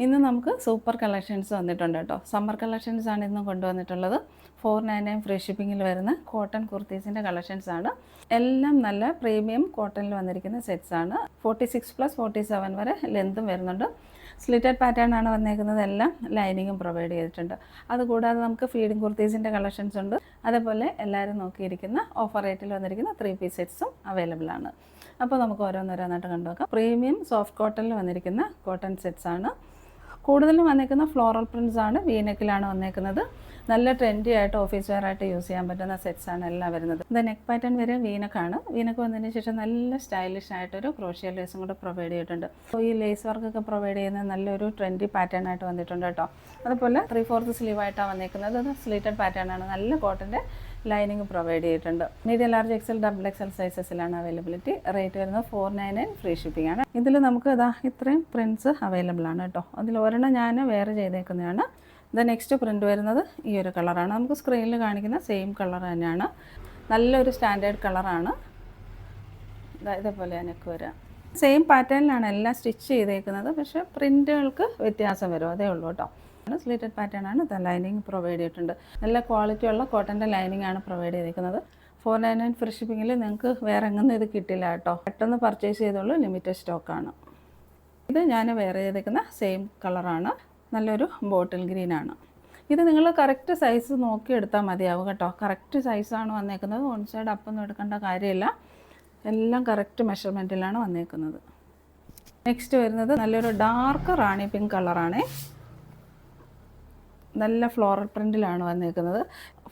ഇന്ന് നമുക്ക് super collections വന്നിട്ടുണ്ട് കേട്ടോ. സമ്മർ കളക്ഷൻസ് ആണ് ഇന്നും കൊണ്ടുവന്നിട്ടുള്ളത്. 499 ഫ്രീ ഷിപ്പിങ്ങിൽ വരുന്ന കോട്ടൺ കുർത്തീസിൻ്റെ കളക്ഷൻസ് ആണ്. എല്ലാം നല്ല പ്രീമിയം കോട്ടണിൽ വന്നിരിക്കുന്ന സെറ്റ്സ് ആണ്. 46+47 വരെ ലെന്തും വരുന്നുണ്ട്. സ്ലിറ്റഡ് പാറ്റേൺ ആണ് വന്നേക്കുന്നത്. എല്ലാം ലൈനിങ്ങും പ്രൊവൈഡ് ചെയ്തിട്ടുണ്ട്. അതുകൂടാതെ നമുക്ക് ഫീഡിങ് കുർത്തീസിൻ്റെ കളക്ഷൻസ് ഉണ്ട്. അതേപോലെ എല്ലാവരും നോക്കിയിരിക്കുന്ന ഓഫർ റേറ്റിൽ വന്നിരിക്കുന്ന 3 പീസ് സെറ്റ്സും അവൈലബിൾ ആണ്. അപ്പോൾ നമുക്ക് ഓരോന്നോരോന്നായിട്ട് കണ്ടുനോക്കാം. പ്രീമിയം സോഫ്റ്റ് കോട്ടണിൽ വന്നിരിക്കുന്ന കോട്ടൺ സെറ്റ്സ് ആണ്. കൂടുതലും വന്നേക്കുന്ന ഫ്ലോറൽ പ്രിൻറ്റ്സ് ആണ്. വീനെക്കിലാണ് വന്നേക്കുന്നത്. നല്ല ട്രെൻഡി ആയിട്ട് ഓഫീസ് വെയർ ആയിട്ട് യൂസ് ചെയ്യാൻ പറ്റുന്ന സെറ്റ്സ് ആണ് എല്ലാം വരുന്നത്. ഇത് നെക്ക് പാറ്റേൺ വരെ വീനക്കാണ്. വീനക്ക് വന്നതിന് ശേഷം നല്ല സ്റ്റൈലിഷ് ആയിട്ടൊരു ക്രോഷ്യ ലേസും കൂടെ പ്രൊവൈഡ് ചെയ്തിട്ടുണ്ട്. അപ്പോൾ ഈ ലേസ് വർക്കൊക്കെ പ്രൊവൈഡ് ചെയ്യുന്ന നല്ലൊരു ട്രെൻഡി പാറ്റേൺ ആയിട്ട് വന്നിട്ടുണ്ട് കേട്ടോ. അതുപോലെ 3/4 സ്ലീവ് ആയിട്ടാണ് വന്നേക്കുന്നത്. അത് സ്ലീറ്റഡ് പാറ്റേൺ ആണ്. നല്ല കോട്ടൻ്റെ ലൈനിങ് പ്രൊവൈഡ് ചെയ്തിട്ടുണ്ട്. Medium large XL double XL സൈസസിലാണ് അവൈലബിലിറ്റി. റേറ്റ് വരുന്നത് 499 ഫ്രീ ഷിപ്പിംഗ് ആണ്. ഇതിൽ നമുക്ക് ഇത്രയും പ്രിൻറ്റ്സ് അവൈലബിൾ ആണ് കേട്ടോ. അതിൽ ഒരെണ്ണം ഞാൻ വേറെ ചെയ്തേക്കുന്നതാണ്. ഇത് നെക്സ്റ്റ് പ്രിൻറ്റ് വരുന്നത് ഈ ഒരു കളറാണ്. നമുക്ക് സ്ക്രീനിൽ കാണിക്കുന്ന സെയിം കളർ തന്നെയാണ്. നല്ലൊരു സ്റ്റാൻഡേർഡ് കളറാണ്. ഇതേപോലെ എനിക്ക് വരാം. സെയിം പാറ്റേണിലാണ് എല്ലാം സ്റ്റിച്ച് ചെയ്തേക്കുന്നത്. പക്ഷേ പ്രിൻറ്റുകൾക്ക് വ്യത്യാസം വരും, അതേ ഉള്ളൂ കേട്ടോ. സ്ലിറ്റഡ് പാറ്റേൺ ആണ്. ലൈനിങ് പ്രൊവൈഡ് ചെയ്തിട്ടുണ്ട്. നല്ല ക്വാളിറ്റി ഉള്ള കോട്ടൻ്റെ ലൈനിങ് ആണ് പ്രൊവൈഡ് ചെയ്തിരിക്കുന്നത്. 499 ഫ്രീ ഷിപ്പിങ്ങിൽ നിങ്ങൾക്ക് വേറെ എങ്ങും ഇത് കിട്ടില്ല കേട്ടോ. പെട്ടെന്ന് പർച്ചേസ് ചെയ്തോളൂ, ലിമിറ്റഡ് സ്റ്റോക്കാണ്. ഇത് ഞാൻ വേറെ ചെയ്തേക്കുന്ന സെയിം കളറാണ്. നല്ലൊരു ബോട്ടിൽ ഗ്രീനാണ്. ഇത് നിങ്ങൾ കറക്റ്റ് സൈസ് നോക്കി എടുത്താൽ മതിയാവും കേട്ടോ. കറക്റ്റ് സൈസാണ് വന്നേക്കുന്നത്. വൺ സൈഡ് അപ്പൊന്നും എടുക്കേണ്ട കാര്യമില്ല. എല്ലാം കറക്റ്റ് മെഷർമെൻറ്റിലാണ് വന്നേക്കുന്നത്. നെക്സ്റ്റ് വരുന്നത് നല്ലൊരു ഡാർക്ക് റാണി പിങ്ക് കളറാണേ. നല്ല ഫ്ലോറൽ പ്രിൻറ്റിലാണ് വന്നേക്കുന്നത്.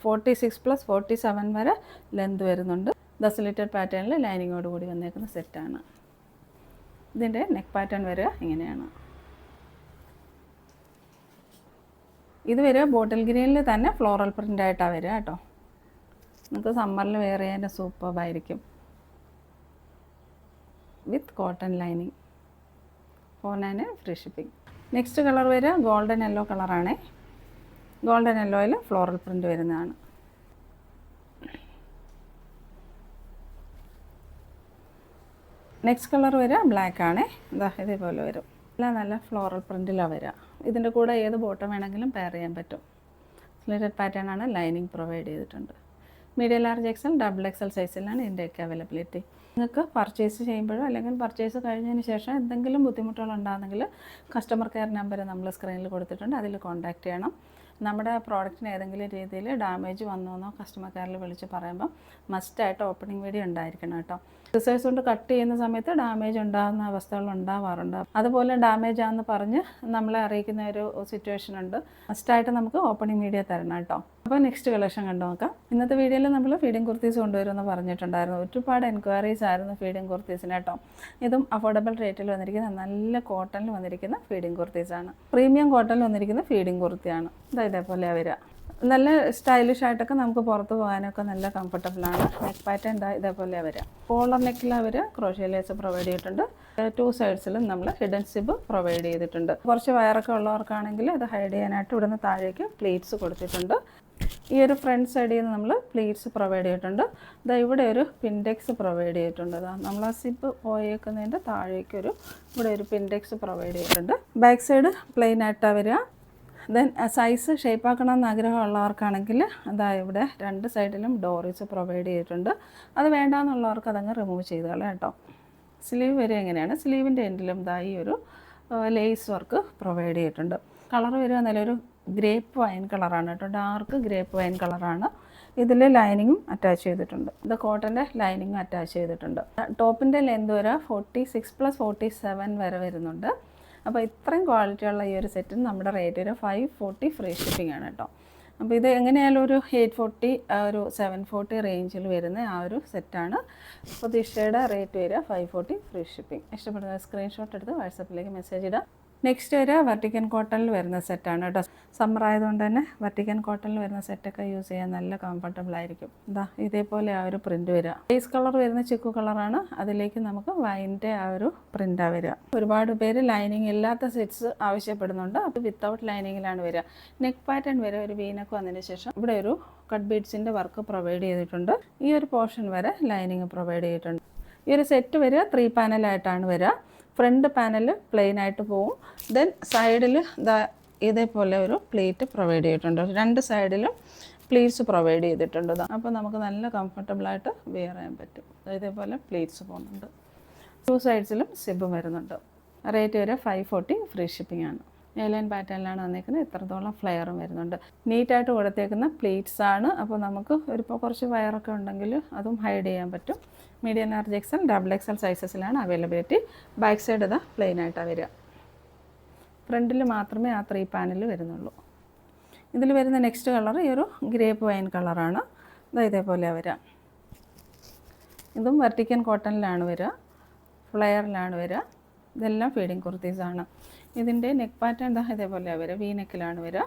46+47 വരെ ലെന്ത് വരുന്നുണ്ട്. സ്ലിറ്റഡ് പാറ്റേണിൽ ലൈനിങ്ങോട് കൂടി വന്നേക്കുന്ന സെറ്റാണ്. ഇതിൻ്റെ നെക്ക് പാറ്റേൺ വരിക ഇങ്ങനെയാണ്. ഇത് വരിക ബോട്ടിൽ ഗ്രീനിൽ തന്നെ ഫ്ലോറൽ പ്രിൻ്റായിട്ടാണ് വരിക കേട്ടോ. നമുക്ക് സമ്മറിൽ വെയർ ചെയ്യാൻ സൂപ്പറായിരിക്കും. With cotton lining. 499 free shipping. Next colour വരിക ഗോൾഡൻ യെല്ലോ കളറാണേ. ഗോൾഡൻ യെല്ലോയിൽ ഫ്ലോറൽ പ്രിൻ്റ് വരുന്നതാണ്. നെക്സ്റ്റ് കളർ വരിക ബ്ലാക്ക് ആണേ. ഇതേപോലെ വരും. എല്ലാം നല്ല ഫ്ലോറൽ പ്രിൻറ്റിലാണ് വരിക. ഇതിൻ്റെ കൂടെ ഏത് ബോട്ടം വേണമെങ്കിലും പെയർ ചെയ്യാൻ പറ്റും. സ്ലിറ്റഡ് പാറ്റേൺ ആണ്. ലൈനിങ് പ്രൊവൈഡ് ചെയ്തിട്ടുണ്ട്. Medium large XL double XL സൈസിലാണ് ഇതിൻ്റെയൊക്കെ അവൈലബിലിറ്റി. നിങ്ങൾക്ക് പർച്ചേസ് ചെയ്യുമ്പോഴോ അല്ലെങ്കിൽ പർച്ചേസ് കഴിഞ്ഞതിന് ശേഷം എന്തെങ്കിലും ബുദ്ധിമുട്ടുകളുണ്ടാകുന്നെങ്കിൽ കസ്റ്റമർ കെയർ നമ്പർ നമ്മൾ സ്ക്രീനിൽ കൊടുത്തിട്ടുണ്ട്. അതിൽ കോൺടാക്റ്റ് ചെയ്യണം. നമ്മുടെ പ്രോഡക്റ്റിന് ഏതെങ്കിലും രീതിയിൽ ഡാമേജ് വന്നോന്നോ കസ്റ്റമർ കെയറിൽ വിളിച്ച് പറയുമ്പോൾ മസ്റ്റായിട്ട് ഓപ്പണിംഗ് വീഡിയോ ഉണ്ടായിരിക്കണം കേട്ടോ. സിസേഴ്സ് കൊണ്ട് കട്ട് ചെയ്യുന്ന സമയത്ത് ഡാമേജ് ഉണ്ടാകുന്ന അവസ്ഥകൾ ഉണ്ടാവാറുണ്ട്. അതുപോലെ ഡാമേജ് ആണെന്ന് പറഞ്ഞ് നമ്മളെ അറിയിക്കുന്ന ഒരു സിറ്റുവേഷൻ ഉണ്ട്. മസ്റ്റായിട്ട് നമുക്ക് ഓപ്പണിംഗ് വീഡിയോ തരണം കേട്ടോ. അപ്പോൾ നെക്സ്റ്റ് കളക്ഷൻ കണ്ടു നോക്കാം. ഇന്നത്തെ വീഡിയോയിൽ നമ്മൾ ഫീഡിങ് കുർത്തീസ് കൊണ്ടുവരുമെന്ന് പറഞ്ഞിട്ടുണ്ടായിരുന്നു. ഒരുപാട് എൻക്വയറീസ് ആയിരുന്നു ഫീഡിങ് കുർത്തീസിന് കേട്ടോ. ഇതും അഫോർഡബിൾ റേറ്റിൽ വന്നിരിക്കുന്ന നല്ല കോട്ടണിൽ വന്നിരിക്കുന്ന ഫീഡിങ് കുർത്തീസാണ്. പ്രീമിയം കോട്ടണിൽ വന്നിരിക്കുന്ന ഫീഡിങ് കുർത്തിയാണ്. ഇതേപോലെ വരിക. നല്ല സ്റ്റൈലിഷ് ആയിട്ടൊക്കെ നമുക്ക് പുറത്ത് പോകാനൊക്കെ നല്ല കംഫർട്ടബിളാണ്. നെക്ക് പാറ്റേൺ ഇതേപോലെ വരിക. കോളർ നെക്കിൽ അവർ ക്രോഷ്യ ലേസ് പ്രൊവൈഡ് ചെയ്തിട്ടുണ്ട്. 2 സൈഡ്സിലും നമ്മൾ ഹിഡൻ സിബ് പ്രൊവൈഡ് ചെയ്തിട്ടുണ്ട്. കുറച്ച് വയറൊക്കെ ഉള്ളവർക്കാണെങ്കിൽ അത് ഹൈഡ് ചെയ്യാനായിട്ട് ഇവിടുന്ന് താഴേക്ക് പ്ലീറ്റ്സ് കൊടുത്തിട്ടുണ്ട്. ഈ ഒരു ഫ്രണ്ട് സൈഡിൽ നിന്ന് നമ്മൾ പ്ലീറ്റ്സ് പ്രൊവൈഡ് ചെയ്തിട്ടുണ്ട്. ഇവിടെ ഒരു പിൻഡെക്സ് പ്രൊവൈഡ് ചെയ്തിട്ടുണ്ട്. നമ്മൾ ആ സിബ് പോയേക്കുന്നതിൻ്റെ താഴേക്കൊരു ഇവിടെ ഒരു പിൻഡെക്സ് പ്രൊവൈഡ് ചെയ്തിട്ടുണ്ട്. ബാക്ക് സൈഡ് പ്ലെയിൻ ആയിട്ടാണ് വരിക. ദെൻ സൈസ് ഷേപ്പാക്കണമെന്ന് ആഗ്രഹമുള്ളവർക്കാണെങ്കിൽ ഇവിടെ 2 സൈഡിലും ഡോറീസ് പ്രൊവൈഡ് ചെയ്തിട്ടുണ്ട്. അത് വേണ്ടാന്നുള്ളവർക്ക് അതങ്ങ് റിമൂവ് ചെയ്ത് കളയാം കേട്ടോ. സ്ലീവ് വരെ എങ്ങനെയാണ്, സ്ലീവിൻ്റെ എൻഡിലും ഈ ഒരു ലേസ് വർക്ക് പ്രൊവൈഡ് ചെയ്തിട്ടുണ്ട്. കളർ വരിക നല്ലൊരു ഗ്രേപ്പ് വൈൻ കളറാണ് കേട്ടോ. ഡാർക്ക് ഗ്രേപ്പ് വൈൻ കളറാണ്. ഇതിൽ ലൈനിങ്ങും അറ്റാച്ച് ചെയ്തിട്ടുണ്ട്. ഇത് കോട്ടൻ്റെ ലൈനിങ്ങും അറ്റാച്ച് ചെയ്തിട്ടുണ്ട്. ടോപ്പിൻ്റെ ലെന്ത് വരെ 46+47 വരെ വരുന്നുണ്ട്. അപ്പോൾ ഇത്രയും ക്വാളിറ്റിയുള്ള ഈ ഒരു സെറ്റിന് നമ്മുടെ റേറ്റ് ഒരു 540 ഫ്രീ ഷിപ്പിംഗ് ആണ് കേട്ടോ. അപ്പോൾ ഇത് എങ്ങനെയായാലും ഒരു 840 ഒരു 740 റേഞ്ചിൽ വരുന്ന ആ ഒരു സെറ്റാണ്. അപ്പോൾ ദിശയുടെ റേറ്റ് വരിക 540 ഫ്രീ ഷിപ്പിംഗ്. ഇഷ്ടപ്പെടുന്ന സ്ക്രീൻഷോട്ട് എടുത്ത് വാട്സപ്പിലേക്ക് മെസ്സേജ് ഇടുക. നെക്സ്റ്റ് വരിക വെർട്ടിക്കൻ കോട്ടണിൽ വരുന്ന സെറ്റാണ് കേട്ടോ. സമ്മർ ആയതുകൊണ്ട് തന്നെ വെർട്ടിക്കൻ കോട്ടണിൽ വരുന്ന സെറ്റൊക്കെ യൂസ് ചെയ്യാൻ നല്ല കംഫർട്ടബിൾ ആയിരിക്കും. ഇതേപോലെ ആ ഒരു പ്രിൻറ്റ് വരിക. ബേസ് കളർ വരുന്ന ചിക്കു കളറാണ്. അതിലേക്ക് നമുക്ക് വൈൻ്റെ ആ ഒരു പ്രിൻ്റാണ് വരിക. ഒരുപാട് പേര് ലൈനിങ് ഇല്ലാത്ത സെറ്റ്സ് ആവശ്യപ്പെടുന്നുണ്ട്. അപ്പോൾ വിത്തൗട്ട് ലൈനിങ്ങിലാണ് വരിക. നെക്ക് പാറ്റേൺ വരെ ഒരു വീനക്ക് വന്നതിന് ശേഷം ഇവിടെ ഒരു കട്ട് ബീഡ്സിൻ്റെ വർക്ക് പ്രൊവൈഡ് ചെയ്തിട്ടുണ്ട്. ഈ ഒരു പോർഷൻ വരെ ലൈനിങ് പ്രൊവൈഡ് ചെയ്തിട്ടുണ്ട്. ഈ ഒരു സെറ്റ് വരിക 3 പാനലായിട്ടാണ് വരിക. ഫ്രണ്ട് പാനൽ പ്ലെയിൻ ആയിട്ട് പോവും. ദെൻ സൈഡിൽ ഇതേപോലെ ഒരു പ്ലീറ്റ് പ്രൊവൈഡ് ചെയ്തിട്ടുണ്ട്. രണ്ട് സൈഡിലും പ്ലീറ്റ്സ് പ്രൊവൈഡ് ചെയ്തിട്ടുണ്ട്. അപ്പോൾ നമുക്ക് നല്ല കംഫർട്ടബിളായിട്ട് വെയർ ചെയ്യാൻ പറ്റും. ഇതേപോലെ പ്ലീറ്റ്സ് പോകുന്നുണ്ട്. 2 സൈഡ്സിലും സിബ് വരുന്നുണ്ട്. റേറ്റ് വരെ 540, ഫ്രീ ഷിപ്പിംഗ് ആണ്. എയർലൈൻ പാറ്റേണിലാണ് വന്നേക്കുന്നത്. ഇത്രത്തോളം ഫ്ലെയറും വരുന്നുണ്ട്. നീറ്റായിട്ട് കൊടുത്തേക്കുന്ന പ്ലീറ്റ്സ് ആണ്. അപ്പോൾ നമുക്ക് ഇപ്പോൾ കുറച്ച് വയറൊക്കെ ഉണ്ടെങ്കിൽ അതും ഹൈഡ് ചെയ്യാൻ പറ്റും. Medium, large, XL, double XL സൈസസിലാണ് അവൈലബിലിറ്റി. ബാക്ക് സൈഡ് പ്ലെയിൻ ആയിട്ടാണ് വരിക. ഫ്രണ്ടിൽ മാത്രമേ ആ 3 പാനൽ വരുന്നുള്ളൂ. ഇതിൽ വരുന്ന നെക്സ്റ്റ് കളർ ഈ ഒരു ഗ്രേപ്പ് വൈൻ കളറാണ്. ഇതേപോലെ വരിക. ഇതും വെർട്ടിക്കൻ കോട്ടണിലാണ് വരിക, ഫ്ലെയറിലാണ് വരിക. ഇതെല്ലാം ഫീഡിങ് കുർത്തീസാണ്. ഇതിൻ്റെ നെക്ക് പാറ്റേൺ ഇതേപോലെ വരിക, വി നെക്കിലാണ് വരിക.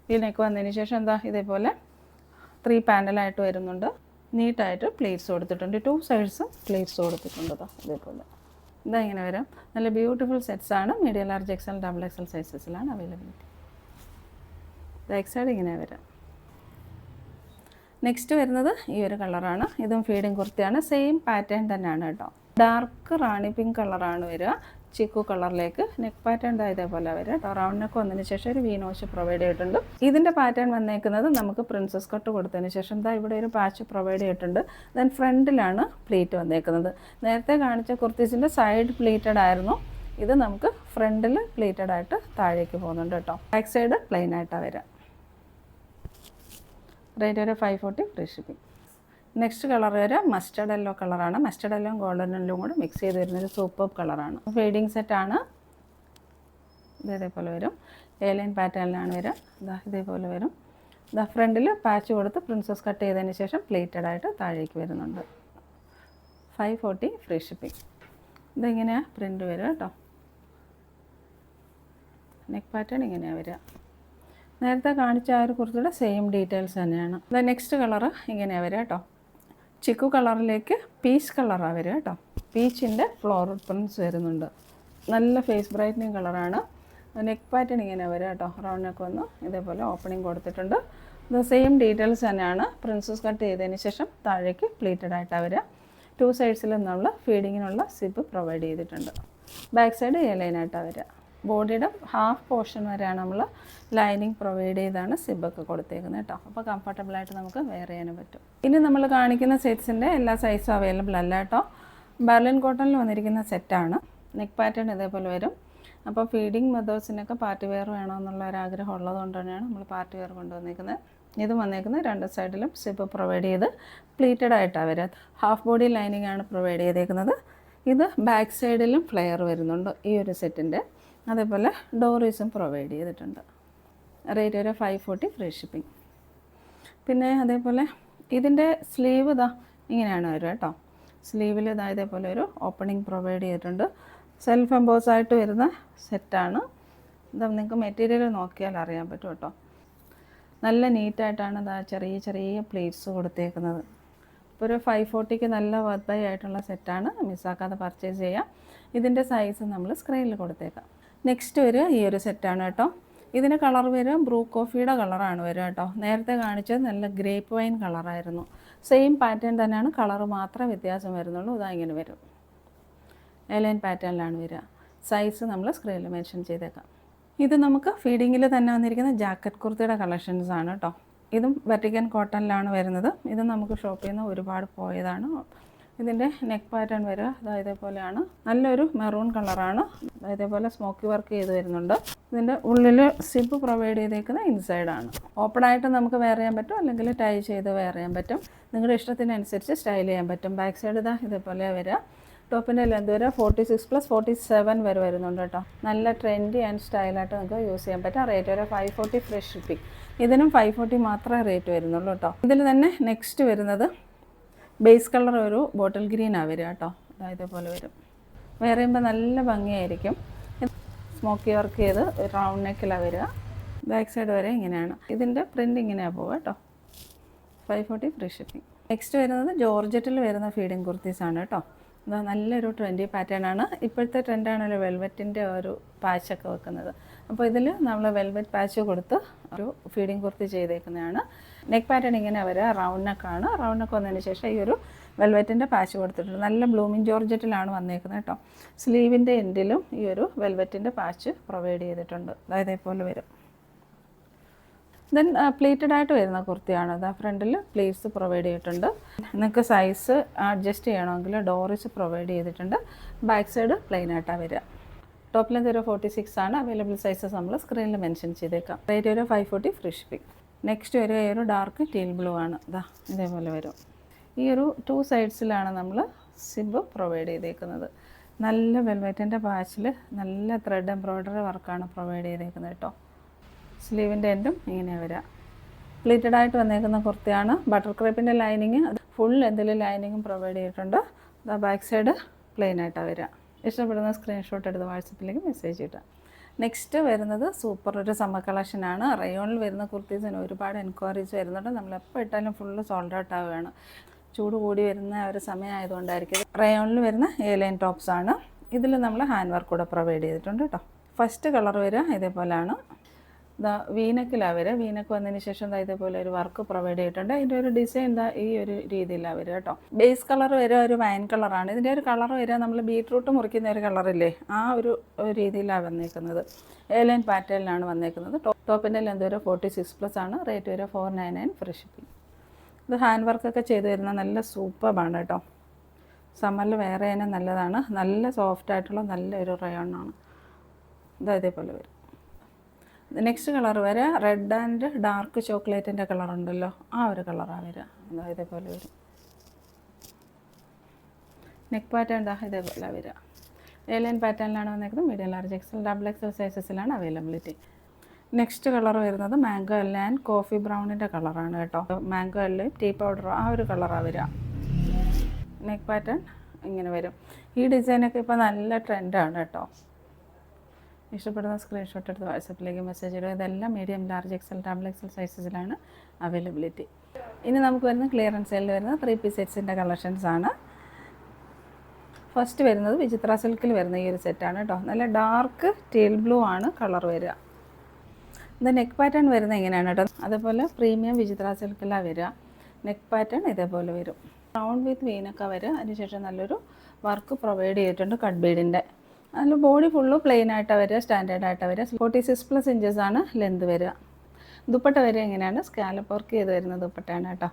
വി നെക്ക് വന്നതിന് ശേഷം ഇതേപോലെ 3 പാനലായിട്ട് വരുന്നുണ്ട്. നീറ്റായിട്ട് പ്ലേറ്റ്സ് കൊടുത്തിട്ടുണ്ട്. 2 സൈഡ്സ് പ്ലേറ്റ്സ് കൊടുത്തിട്ടുണ്ട്. ഇതേപോലെ ഇങ്ങനെ വരാം. നല്ല ബ്യൂട്ടിഫുൾ സെറ്റ്സാണ്. Medium, large, XL, double XL സൈസസിലാണ് അവൈലബിലിറ്റി. ബാക്ക് സൈഡ് ഇങ്ങനെ വരാം. നെക്സ്റ്റ് വരുന്നത് ഈ ഒരു കളറാണ്. ഇതും ഫീഡിങ് കുർത്തിയാണ്. സെയിം പാറ്റേൺ തന്നെയാണ് കേട്ടോ. ഡാർക്ക് റാണി പിങ്ക് കളറാണ് വരിക, ചിക്കു കളറിലേക്ക്. നെക്ക് പാറ്റേൺ ഇതേപോലെ വരിക കേട്ടോ. റൗണ്ട് നെക്ക് വന്നതിന് ശേഷം ഒരു വീനോച്ച് പ്രൊവൈഡ് ചെയ്തിട്ടുണ്ട്. ഇതിൻ്റെ പാറ്റേൺ വന്നേക്കുന്നത് നമുക്ക് പ്രിൻസസ് കട്ട് കൊടുത്തതിന് ശേഷം ഇവിടെ ഒരു പാച്ച് പ്രൊവൈഡ് ചെയ്തിട്ടുണ്ട്. ദെൻ ഫ്രണ്ടിലാണ് പ്ലീറ്റ് വന്നേക്കുന്നത്. നേരത്തെ കാണിച്ച കുർത്തീസിൻ്റെ സൈഡ് പ്ലീറ്റഡ് ആയിരുന്നു. ഇത് നമുക്ക് ഫ്രണ്ടിൽ പ്ലീറ്റഡ് ആയിട്ട് താഴേക്ക് പോകുന്നുണ്ട് കേട്ടോ. ബാക്ക് സൈഡ് പ്ലെയിൻ ആയിട്ടാണ് വരിക. റേറ്റ് വരെ 540, ഫ്രീ ഷിപ്പിംഗ്. നെക്സ്റ്റ് കളർ വരെ മസ്റ്റർഡ് യെല്ലോ കളറാണ്. മസ്റ്റർഡ് യെല്ലോയും ഗോൾഡൻ യെല്ലോയും കൂടെ മിക്സ് ചെയ്ത് വരുന്നൊരു സൂപ്പർ കളറാണ്. ഫീഡിങ് സെറ്റാണ്. ഇതേപോലെ വരും. എയർലൈൻ പാറ്റേണിലാണ് വരിക. ഇതേപോലെ വരും. ഫ്രണ്ടിൽ പാച്ച് കൊടുത്ത് പ്രിൻസസ് കട്ട് ചെയ്തതിന് ശേഷം പ്ലേറ്റഡ് ആയിട്ട് താഴേക്ക് വരുന്നുണ്ട്. 540, ഫ്രീ ഷിപ്പിംഗ്. ഇതെങ്ങനെയാണ് പ്രിൻ്റ് വരിക കേട്ടോ. നെക്ക് പാറ്റേൺ ഇങ്ങനെയാണ് വരിക. നേരത്തെ കാണിച്ച ആ ഒരു കുർത്തിയുടെ സെയിം ഡീറ്റെയിൽസ് തന്നെയാണ്. നെക്സ്റ്റ് കളറ് ഇങ്ങനെയാണ് വരിക കേട്ടോ. ചിക്കു കളറിലേക്ക് പീച്ച് കളറാണ് വരിക കേട്ടോ. പീച്ചിൻ്റെ ഫ്ലോറൽ പ്രിൻറ്റ്സ് വരുന്നുണ്ട്. നല്ല ഫേസ് ബ്രൈറ്റനിങ് കളറാണ്. നെക്ക് പാറ്റേൺ ഇങ്ങനെ വരിക കേട്ടോ. റൗണ്ട് നെക്ക് വന്ന് ഇതേപോലെ ഓപ്പണിങ് കൊടുത്തിട്ടുണ്ട്. ഇത് സെയിം ഡീറ്റെയിൽസ് തന്നെയാണ്. പ്രിൻസസ് കട്ട് ചെയ്തതിന് ശേഷം താഴേക്ക് പ്ലീറ്റഡ് ആയിട്ടാണ് വരിക. 2 സൈഡ്സിലും നമ്മൾ ഫീഡിങ്ങിനുള്ള സിബ് പ്രൊവൈഡ് ചെയ്തിട്ടുണ്ട്. ബാക്ക് സൈഡ് എയർലൈനായിട്ടാണ് വരിക. ബോഡിയുടെ ഹാഫ് പോർഷൻ വരെയാണ് നമ്മൾ ലൈനിങ് പ്രൊവൈഡ് ചെയ്താണ് സിബൊക്കെ കൊടുത്തേക്കുന്നത് കേട്ടോ. അപ്പോൾ കംഫർട്ടബിളായിട്ട് നമുക്ക് വെയർ ചെയ്യാനും പറ്റും. ഇനി നമ്മൾ കാണിക്കുന്ന സെറ്റ്സിൻ്റെ എല്ലാ സൈസും അവൈലബിൾ അല്ല കേട്ടോ. ബെർലിൻ കോട്ടണിൽ വന്നിരിക്കുന്ന സെറ്റാണ്. നെക്ക് പാറ്റേൺ ഇതേപോലെ വരും. അപ്പോൾ ഫീഡിങ് മെത്തേഡ്സിനൊക്കെ പാർട്ടി വെയർ വേണമെന്നുള്ള ഒരാഗ്രഹം ഉള്ളതുകൊണ്ട് തന്നെയാണ് നമ്മൾ പാർട്ടി വെയർ കൊണ്ടുവന്നിരിക്കുന്നത്. ഇത് വന്നേക്കുന്നത് 2 സൈഡിലും സിബ് പ്രൊവൈഡ് ചെയ്ത് പ്ലീറ്റഡ് ആയിട്ടാണ് വരിക. ഹാഫ് ബോഡി ലൈനിങ് ആണ് പ്രൊവൈഡ് ചെയ്തേക്കുന്നത്. ഇത് ബാക്ക് സൈഡിലും ഫ്ലെയർ വരുന്നുണ്ട് ഈ ഒരു സെറ്റിൻ്റെ. അതേപോലെ ഡോറീസും പ്രൊവൈഡ് ചെയ്തിട്ടുണ്ട്. റേറ്റ് വരെ 540, ഫ്രീ ഷിപ്പിംഗ്. പിന്നെ അതേപോലെ ഇതിൻ്റെ സ്ലീവ് ഇങ്ങനെയാണ് വരിക കേട്ടോ. സ്ലീവിൽ ഇതേപോലെ ഒരു ഓപ്പണിംഗ് പ്രൊവൈഡ് ചെയ്തിട്ടുണ്ട്. സെൽഫ് എംബോസ് ആയിട്ട് വരുന്ന സെറ്റാണ്. നിങ്ങൾക്ക് മെറ്റീരിയൽ നോക്കിയാൽ അറിയാൻ പറ്റും കേട്ടോ. നല്ല നീറ്റായിട്ടാണ് ചെറിയ ചെറിയ പ്ലേറ്റ്സ് കൊടുത്തേക്കുന്നത്. ഇപ്പോൾ ഒരു 540ക്ക് നല്ല വർത്ത് ബൈ ആയിട്ടുള്ള സെറ്റാണ്. മിസ്സാക്കാതെ പർച്ചേസ് ചെയ്യാം. ഇതിൻ്റെ സൈസ് നമ്മൾ സ്ക്രീനിൽ കൊടുത്തേക്കാം. നെക്സ്റ്റ് വരിക ഈ ഒരു സെറ്റാണ് കേട്ടോ. ഇതിന് കളർ വരിക ബ്രൂ കോഫിയുടെ കളറാണ് വരിക കേട്ടോ. നേരത്തെ കാണിച്ചത് നല്ല ഗ്രേപ്പ് വൈൻ കളറായിരുന്നു. സെയിം പാറ്റേൺ തന്നെയാണ്, കളർ മാത്രമേ വ്യത്യാസം വരുന്നുള്ളൂ. ഇങ്ങനെ വരും. എയർലൈൻ പാറ്റേണിലാണ് വരിക. സൈസ് നമ്മൾ സ്ക്രീനിൽ മെൻഷൻ ചെയ്തേക്കാം. ഇത് നമുക്ക് ഫീഡിങ്ങിൽ തന്നെ വന്നിരിക്കുന്ന ജാക്കറ്റ് കുർത്തിയുടെ കളക്ഷൻസ് ആണ് കേട്ടോ. ഇതും വെർട്ടിക്കൻ കോട്ടണിലാണ് വരുന്നത്. ഇത് നമുക്ക് ഷോപ്പിൽ നിന്ന് ഒരുപാട് പോയതാണ്. ഇതിൻ്റെ നെക്ക് പാറ്റേൺ വരിക ഇതേപോലെയാണ്. നല്ലൊരു മെറൂൺ കളറാണ്. ഇതേപോലെ സ്മോക്കി വർക്ക് ചെയ്ത് വരുന്നുണ്ട്. ഇതിൻ്റെ ഉള്ളിൽ സിബ് പ്രൊവൈഡ് ചെയ്തേക്കുന്ന ഇൻസൈഡാണ്. ഓപ്പണായിട്ട് നമുക്ക് വെയർ ചെയ്യാൻ പറ്റും, അല്ലെങ്കിൽ ടൈ ചെയ്ത് വെയർ ചെയ്യാൻ പറ്റും. നിങ്ങളുടെ ഇഷ്ടത്തിനനുസരിച്ച് സ്റ്റൈൽ ചെയ്യാൻ പറ്റും. ബാക്ക് സൈഡ് ഇതേപോലെ വരിക. ടോപ്പിൻ്റെ ലെന്ത് വരെ 46+47 വരെ വരുന്നുണ്ട് കേട്ടോ. നല്ല ട്രെൻഡി ആൻഡ് സ്റ്റൈലായിട്ട് നിങ്ങൾക്ക് യൂസ് ചെയ്യാൻ പറ്റും. റേറ്റ് വരെ 540, ഫ്രീ ഷിപ്പിംഗ്. ഇതിനും 540 മാത്രമേ റേറ്റ് വരുന്നുള്ളൂ കേട്ടോ. ഇതിൽ തന്നെ നെക്സ്റ്റ് വരുന്നത് ബേസ് കളർ ഒരു ബോട്ടിൽ ഗ്രീനാണ് വരിക കേട്ടോ. ഇതേപോലെ വരും. വെയർ ചെയ്യുമ്പോൾ നല്ല ഭംഗിയായിരിക്കും. സ്മോക്കി വർക്ക് ചെയ്ത് റൗണ്ട് നെക്കിലാണ് വരിക. ബാക്ക് സൈഡ് വരെ ഇങ്ങനെയാണ്. ഇതിൻ്റെ പ്രിൻ്റ് ഇങ്ങനെയാണ് പോവുക കേട്ടോ. 540, ഫ്രീ ഷിപ്പിംഗ്. നെക്സ്റ്റ് വരുന്നത് ജോർജറ്റിൽ വരുന്ന ഫീഡിങ് കുർത്തീസാണ് കേട്ടോ. നല്ലൊരു ട്രെൻഡി പാറ്റേൺ ആണ്. ഇപ്പോഴത്തെ ട്രെൻഡാണല്ലോ വെൽവെറ്റിൻ്റെ ഒരു പാച്ചൊക്കെ വെക്കുന്നത്. അപ്പോൾ ഇതിൽ നമ്മൾ വെൽവെറ്റ് പാച്ച് കൊടുത്ത് ഒരു ഫീഡിങ് കുർത്തി ചെയ്തേക്കുന്നതാണ്. നെക്ക് പാറ്റേൺ ഇങ്ങനെ വരിക. റൗണ്ട് നെക്കാണ്. റൗണ്ട് നെക്ക് വന്നതിന് ശേഷം ഈ ഒരു വെൽവെറ്റിൻ്റെ പാച്ച് കൊടുത്തിട്ടുണ്ട്. നല്ല ബ്ലൂമിങ് ജോർജറ്റിലാണ് വന്നേക്കുന്നത് കേട്ടോ. സ്ലീവിൻ്റെ എൻഡിലും ഈ ഒരു വെൽവെറ്റിൻ്റെ പാച്ച് പ്രൊവൈഡ് ചെയ്തിട്ടുണ്ട്. അതായത് ഇതേപോലെ വരും. ദെൻ പ്ലീറ്റഡ് ആയിട്ട് വരുന്ന കുർത്തിയാണ്. അതാ ഫ്രണ്ടിൽ പ്ലീറ്റ്സ് പ്രൊവൈഡ് ചെയ്തിട്ടുണ്ട്. നിങ്ങൾക്ക് സൈസ് അഡ്ജസ്റ്റ് ചെയ്യണമെങ്കിൽ ഡോറിസ് പ്രൊവൈഡ് ചെയ്തിട്ടുണ്ട്. ബാക്ക് സൈഡ് പ്ലെയിൻ ആയിട്ടാണ് വരിക. ടോപ്പ് ലെങ്ത് ഒരു 46 ആണ്. അവൈലബിൾ സൈസസ് നമ്മൾ സ്ക്രീനിൽ മെൻഷൻ ചെയ്തേക്കാം. റേറ്റ് ഒരു 540 ഫ്രീ ഷിപ്പിംഗ്. നെക്സ്റ്റ് ഒരു ഡാർക്ക് ടീൽ ബ്ലൂ ആണ്. ഇതാ ഇതേപോലെ വരും. ഈ ഒരു 2 സൈഡ്സിലാണ് നമ്മൾ സിബ് പ്രൊവൈഡ് ചെയ്തേക്കുന്നത്. നല്ല വെൽവെറ്റിൻ്റെ പാച്ചിൽ നല്ല ത്രെഡ് എംബ്രോയ്ഡറി വർക്കാണ് പ്രൊവൈഡ് ചെയ്തേക്കുന്നത് കേട്ടോ. സ്ലീവിൻ്റെ എൻഡും ഇങ്ങനെ വരിക. പ്ലീറ്റഡ് ആയിട്ട് വന്നേക്കുന്ന കുർത്തിയാണ്. ബട്ടർ ക്രേപ്പിൻ്റെ ലൈനിങ് ഫുൾ എന്തെങ്കിലും ലൈനിങ്ങും പ്രൊവൈഡ് ചെയ്തിട്ടുണ്ട്. ബാക്ക് സൈഡ് പ്ലെയിൻ ആയിട്ടാണ് വരിക. ഇഷ്ടപ്പെടുന്ന സ്ക്രീൻഷോട്ട് എടുത്ത് വാട്സപ്പിലേക്ക് മെസ്സേജ് ഇട്ടാം. നെക്സ്റ്റ് വരുന്നത് സൂപ്പർ ഒരു സമ്മർ കളക്ഷനാണ്. റയോണിൽ വരുന്ന കുർത്തീസിന് ഒരുപാട് എൻക്വയറീസ് വരുന്നുണ്ട്. നമ്മളെപ്പോൾ ഇട്ടാലും ഫുള്ള് സോൾഡ് ഔട്ട് ആവുകയാണ്. ചൂട് കൂടി വരുന്ന ഒരു സമയമായതുകൊണ്ടായിരിക്കും. റയോണിൽ വരുന്ന A-ലൈൻ ടോപ്സാണ്. ഇതിൽ നമ്മൾ ഹാൻഡ് വർക്ക് കൂടെ പ്രൊവൈഡ് ചെയ്തിട്ടുണ്ട് കേട്ടോ. ഫസ്റ്റ് കളർ വരിക ഇതേപോലെയാണ്. വീനക്കിലാണ് വരിക. വീനക്ക് വന്നതിന് ശേഷം ഇതേപോലെ ഒരു വർക്ക് പ്രൊവൈഡ് ചെയ്തിട്ടുണ്ട്. ഇതിൻ്റെ ഒരു ഡിസൈൻ ഈ ഒരു രീതിയിലാണ് വരിക കേട്ടോ. ബേസ് കളർ വരിക ഒരു വൈൻ കളറാണ്. ഇതിൻ്റെ ഒരു കളർ വരിക നമ്മൾ ബീട്രൂട്ട് മുറിക്കുന്ന ഒരു കളറില്ലേ, ആ ഒരു രീതിയിലാണ് വന്നേക്കുന്നത്. A-ലൈൻ പാറ്റേണിലാണ് വന്നേക്കുന്നത്. ടോപ്പിൻ്റെ ലെന്ത് വരെ 46+ ആണ്. റേറ്റ് വരെ 499 ഫ്രീ ഷിപ്പിംഗ്. ഇത് ഹാൻഡ് വർക്കൊക്കെ ചെയ്ത് വരുന്ന നല്ല സൂപ്പറാണ് കേട്ടോ. സമ്മറിൽ വേറെ തന്നെ നല്ലതാണ്. നല്ല സോഫ്റ്റ് ആയിട്ടുള്ള നല്ലൊരു റയോണാണ്. ഇതേപോലെ വരും. നെക്സ്റ്റ് കളർ വരെ റെഡ് ആൻഡ് ഡാർക്ക് ചോക്ലേറ്റിൻ്റെ കളർ ഉണ്ടല്ലോ, ആ ഒരു കളറാണ് വരിക. ഇതേപോലെ വരും. നെക്ക് പാറ്റേൺ ഇതേപോലെ വരിക. A-ലൈൻ പാറ്റേണിലാണ് വന്നേക്കുന്നത്. മീഡിയം ലാർജ് XL XXL സൈസസിലാണ് അവൈലബിലിറ്റി. നെക്സ്റ്റ് കളർ വരുന്നത് മാംഗോ യെല്ലോ ആൻഡ് കോഫി ബ്രൗണിൻ്റെ കളറാണ് കേട്ടോ. മാംഗോ യെല്ലോ ടീ പൗഡർ ആ ഒരു കളറാണ് വരിക. നെക്ക് പാറ്റേൺ ഇങ്ങനെ വരും. ഈ ഡിസൈനൊക്കെ ഇപ്പോൾ നല്ല ട്രെൻഡാണ് കേട്ടോ. ഇഷ്ടപ്പെടുന്ന സ്ക്രീൻഷോട്ട് എടുത്ത് വാട്സപ്പിലേക്ക് മെസ്സേജ് ഇടുക. ഇതെല്ലാം മീഡിയം ലാർജ് XL XXL സൈസസിലാണ് അവൈലബിലിറ്റി. ഇനി നമുക്ക് വരുന്ന ക്ലിയറൻസ് സെയിലിൽ വരുന്ന 3 പീസ് സെറ്റ്സിൻ്റെ കളക്ഷൻസാണ്. ഫസ്റ്റ് വരുന്നത് വിചിത്ര സിൽക്കിൽ വരുന്ന ഈ ഒരു സെറ്റാണ് കേട്ടോ. നല്ല ഡാർക്ക് ടീൽ ബ്ലൂ ആണ് കളർ വരിക. ഇത് നെക്ക് പാറ്റേൺ വരുന്നത് എങ്ങനെയാണ് കേട്ടോ. അതേപോലെ പ്രീമിയം വിചിത്ര സിൽക്കിലാണ് വരിക. നെക്ക് പാറ്റേൺ ഇതേപോലെ വരും. റൗണ്ട് വിത്ത് വീനൊക്കെ വരിക. അതിനുശേഷം നല്ലൊരു വർക്ക് പ്രൊവൈഡ് ചെയ്തിട്ടുണ്ട് കട്ട് ബീഡിൻ്റെ. അതിൽ ബോഡി ഫുള്ള് പ്ലെയിൻ ആയിട്ടാണ് വരിക. സ്റ്റാൻഡേർഡ് ആയിട്ടാണ് വരിക. 46+ ഇഞ്ചസ് ആണ് ലെന്ത് വരിക. ദുപ്പട്ട വരിക എങ്ങനെയാണ് സ്കാലപ്പ് വർക്ക് ചെയ്ത് വരുന്ന ദുപ്പട്ടയാണ് കേട്ടോ.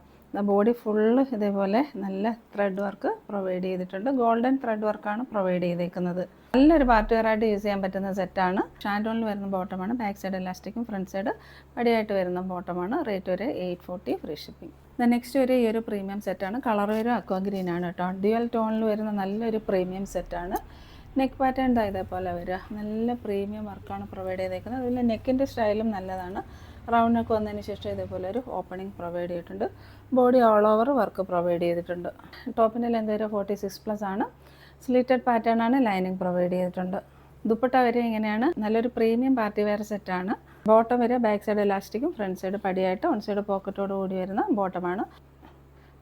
ബോഡി ഫുള്ള് ഇതേപോലെ നല്ല ത്രെഡ് വർക്ക് പ്രൊവൈഡ് ചെയ്തിട്ടുണ്ട്. ഗോൾഡൻ ത്രെഡ് വർക്കാണ് പ്രൊവൈഡ് ചെയ്തേക്കുന്നത്. നല്ലൊരു പാർട്ടി വെയർ ആയിട്ട് യൂസ് ചെയ്യാൻ പറ്റുന്ന സെറ്റാണ്. ഷാൻഡോണിൽ വരുന്ന ബോട്ടമാണ്. ബാക്ക് സൈഡ് ഇലാസ്റ്റിക്കും ഫ്രണ്ട് സൈഡ് പടിയായിട്ട് വരുന്ന ബോട്ടമാണ്. റേറ്റ് വരെ 840 ഫ്രീ ഷിപ്പിംഗ്. നെക്സ്റ്റ് വരെ ഈ ഒരു പ്രീമിയം സെറ്റാണ്. കളർ വരെ അക്വാ ഗ്രീൻ ആണ് കേട്ടോ. ഡ്യുവൽ ടോണിൽ വരുന്ന നല്ലൊരു പ്രീമിയം സെറ്റാണ്. നെക്ക് പാറ്റേൺ ഇതേപോലെ വരിക. നല്ല പ്രീമിയം വർക്കാണ് പ്രൊവൈഡ് ചെയ്തേക്കുന്നത്. അതുപോലെ നെക്കിൻ്റെ സ്റ്റൈലും നല്ലതാണ്. റൗണ്ട് നെക്ക് വന്നതിന് ശേഷം ഇതേപോലെ ഒരു ഓപ്പണിംഗ് പ്രൊവൈഡ് ചെയ്തിട്ടുണ്ട്. Body all over work provide ചെയ്തിട്ടുണ്ട്. ടോപ്പിൻ്റെ ലെന്ത് വരെ 46+ ആണ്. സ്ലിറ്റഡ് പാറ്റേൺ ആണ്. ലൈനിങ് പ്രൊവൈഡ് ചെയ്തിട്ടുണ്ട്. ദുപ്പട്ട വരെ ഇങ്ങനെയാണ്. നല്ലൊരു പ്രീമിയം പാർട്ടി വെയർ സെറ്റാണ്. ബോട്ടം വരെ ബാക്ക് സൈഡ് ഇലാസ്റ്റിക്കും ഫ്രണ്ട് സൈഡ് പടിയായിട്ട് ഓൺ സൈഡ് പോക്കറ്റോട് കൂടി വരുന്ന ബോട്ടമാണ്.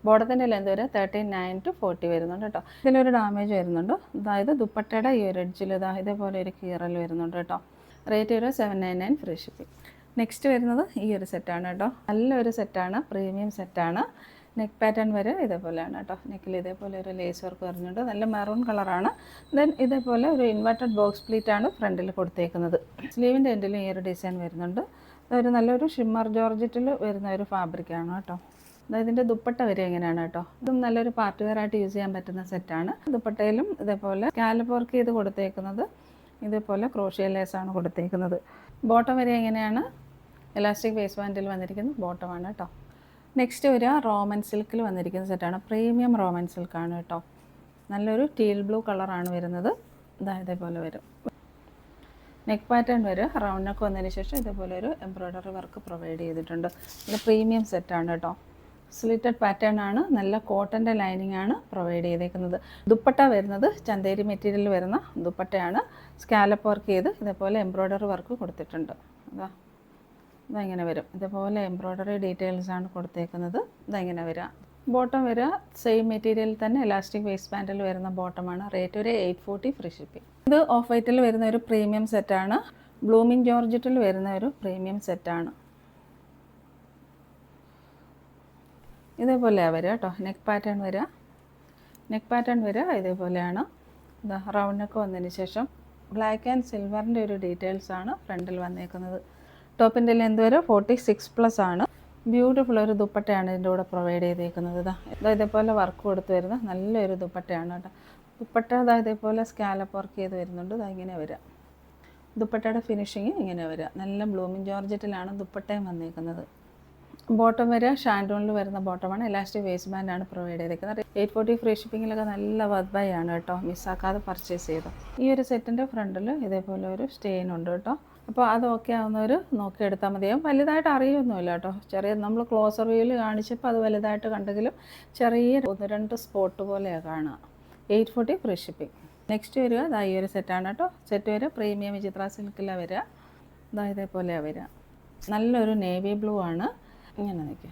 ബോട്ടത്തിൻ്റെ ലെന്ത് വരെ 39 to 40 വരുന്നുണ്ട് കേട്ടോ. ഇതിലൊരു ഡാമേജ് വരുന്നുണ്ട്. അതായത് ദുപ്പട്ടയുടെ ഈ ഒരു എഡ്ജിൽ ഇതേപോലെ ഒരു കീറൽ വരുന്നുണ്ട് കേട്ടോ. റേറ്റ് വരെ 799 ഫ്രീ ഷിപ്പിംഗ്. നെക്സ്റ്റ് വരുന്നത് ഈ ഒരു സെറ്റാണ് കേട്ടോ. നല്ലൊരു സെറ്റാണ്. പ്രീമിയം സെറ്റാണ്. നെക്ക് പാറ്റേൺ വരെ ഇതേപോലെയാണ് കേട്ടോ. നെക്കിൽ ഇതേപോലെ ഒരു ലേസ് വർക്ക് വരുന്നുണ്ട്. നല്ല മെറൂൺ കളറാണ്. ദെൻ ഇതേപോലെ ഒരു ഇൻവെർട്ടഡ് ബോക്സ് പ്ലീറ്റാണ് ഫ്രണ്ടിൽ കൊടുത്തേക്കുന്നത്. സ്ലീവിൻ്റെ എൻഡിലും ഈ ഒരു ഡിസൈൻ വരുന്നുണ്ട്. അതൊരു നല്ലൊരു ഷിമ്മർ ജോർജറ്റിൽ വരുന്ന ഒരു ഫാബ്രിക്കാണ് കേട്ടോ. ഇതിൻ്റെ ദുപ്പട്ട വരെ എങ്ങനെയാണ് കേട്ടോ. ഇതും നല്ലൊരു പാർട്ടി വെയർ ആയിട്ട് യൂസ് ചെയ്യാൻ പറ്റുന്ന സെറ്റാണ്. ദുപ്പട്ടയിലും ഇതേപോലെ സ്കാലപ്പ് വർക്ക് ചെയ്ത് കൊടുത്തേക്കുന്നത്. ഇതേപോലെ ക്രോഷ്യ ലേസാണ് കൊടുത്തേക്കുന്നത്. ബോട്ടം വരെ എങ്ങനെയാണ് എലാസ്റ്റിക് വേസ്റ്റ് ബാൻഡിൽ വന്നിരിക്കുന്ന ബോട്ടമാണ് കേട്ടോ. നെക്സ്റ്റ് ഒരു റോമൻ സിൽക്കിൽ വന്നിരിക്കുന്ന സെറ്റാണ്. പ്രീമിയം റോമൻ സിൽക്കാണ് കേട്ടോ. നല്ലൊരു ടീൽ ബ്ലൂ കളറാണ് വരുന്നത്. ഇതേപോലെ വരും. നെക്ക് പാറ്റേൺ വരെ റൗണ്ട് നെക്ക് വന്നതിന് ശേഷം ഇതേപോലെ ഒരു എംബ്രോയ്ഡറി വർക്ക് പ്രൊവൈഡ് ചെയ്തിട്ടുണ്ട്. ഇത് പ്രീമിയം സെറ്റാണ് കേട്ടോ. സ്ലിറ്റഡ് പാറ്റേൺ ആണ്. നല്ല കോട്ടൻ്റെ ലൈനിങ് ആണ് പ്രൊവൈഡ് ചെയ്തേക്കുന്നത്. ദുപ്പട്ട വരുന്നത് ചന്തേരി മെറ്റീരിയൽ വരുന്ന ദുപ്പട്ടയാണ്. സ്കാലപ്പ് വർക്ക് ചെയ്ത് ഇതേപോലെ എംബ്രോയ്ഡറി വർക്ക് കൊടുത്തിട്ടുണ്ട്. ഇതെങ്ങനെ വരും. ഇതേപോലെ എംബ്രോയ്ഡറി ഡീറ്റെയിൽസ് ആണ് കൊടുത്തേക്കുന്നത്. ഇതെങ്ങനെ വരിക. ബോട്ടം വരിക സെയിം മെറ്റീരിയൽ തന്നെ എലാസ്റ്റിക് വേസ്റ്റ് ബാൻഡിൽ വരുന്ന ബോട്ടമാണ്. റേറ്റ് ഒരു 840 ഫ്രീ ഷിപ്പിംഗ്. ഇത് ഓഫ് വൈറ്റിൽ വരുന്ന ഒരു പ്രീമിയം സെറ്റാണ്. ബ്ലൂമിങ് ജോർജറ്റിൽ വരുന്ന ഒരു പ്രീമിയം സെറ്റാണ്. ഇതേപോലെയാണ് വരിക കേട്ടോ. നെക്ക് പാറ്റേൺ വരിക. നെക്ക് പാറ്റേൺ വരിക ഇതേപോലെയാണ്. ഇതാ റൗണ്ട് നെക്ക് വന്നതിന് ശേഷം ബ്ലാക്ക് ആൻഡ് സിൽവറിൻ്റെ ഒരു ഡീറ്റെയിൽസ് ആണ് ഫ്രണ്ടിൽ വന്നേക്കുന്നത്. ടോപ്പിൻ്റെ ലെന്ത് വരെ 46+ ആണ്. ബ്യൂട്ടിഫുൾ ഒരു ദുപ്പട്ടയാണ് ഇതിൻ്റെ കൂടെ പ്രൊവൈഡ് ചെയ്തേക്കുന്നത്. ഇതേപോലെ വർക്ക് കൊടുത്ത് വരുന്ന നല്ലൊരു ദുപ്പട്ടയാണ് കേട്ടോ. ദുപ്പട്ട ഇതേപോലെ സ്കാലപ്പ് വർക്ക് ചെയ്ത് വരുന്നുണ്ട്. ഇങ്ങനെ വരിക. ദുപ്പട്ടയുടെ ഫിനിഷിങ് ഇങ്ങനെ വരിക. നല്ല ബ്ലൂമിങ് ജോർജറ്റിലാണ് ദുപ്പട്ടയും വന്നേക്കുന്നത്. ബോട്ടം വരെ ഷാൻഡോണിൽ വരുന്ന ബോട്ടമാണ്. ഇലാസ്റ്റിക് വേസ്റ്റ് ബാൻഡാണ് പ്രൊവൈഡ് ചെയ്തേക്കുന്നത്. 840 ഫ്രീ ഷിപ്പിങ്ങിലൊക്കെ നല്ല വർത്ത് ബൈ ആണ് കേട്ടോ. മിസ്സാക്കാതെ പർച്ചേസ് ചെയ്തു. ഈ ഒരു സെറ്റിൻ്റെ ഫ്രണ്ടിൽ ഇതേപോലെ ഒരു സ്റ്റെയിൻ ഉണ്ട് കേട്ടോ. അപ്പോൾ അത് ഓക്കെ ആവുന്നവർ നോക്കിയെടുത്താൽ മതിയാവും. വലുതായിട്ട് അറിയൊന്നുമില്ല കേട്ടോ. ചെറിയ നമ്മൾ ക്ലോസർ വ്യൂവിൽ കാണിച്ചപ്പോൾ അത് വലുതായിട്ട് കണ്ടെങ്കിലും ചെറിയ 1-2 സ്പോട്ട് പോലെയാണ് കാണുക. 840 ഫ്രീ ഷിപ്പിംഗ്. നെക്സ്റ്റ് വരിക ഈ ഒരു സെറ്റാണ് കേട്ടോ. സെറ്റ് വരിക പ്രീമിയം വിചിത്ര സിൽക്കിലാണ് വരിക. ഇതേപോലെയാണ് വരിക. നല്ലൊരു നേവി ബ്ലൂ ആണ്. ഇങ്ങനെ നിൽക്കുക.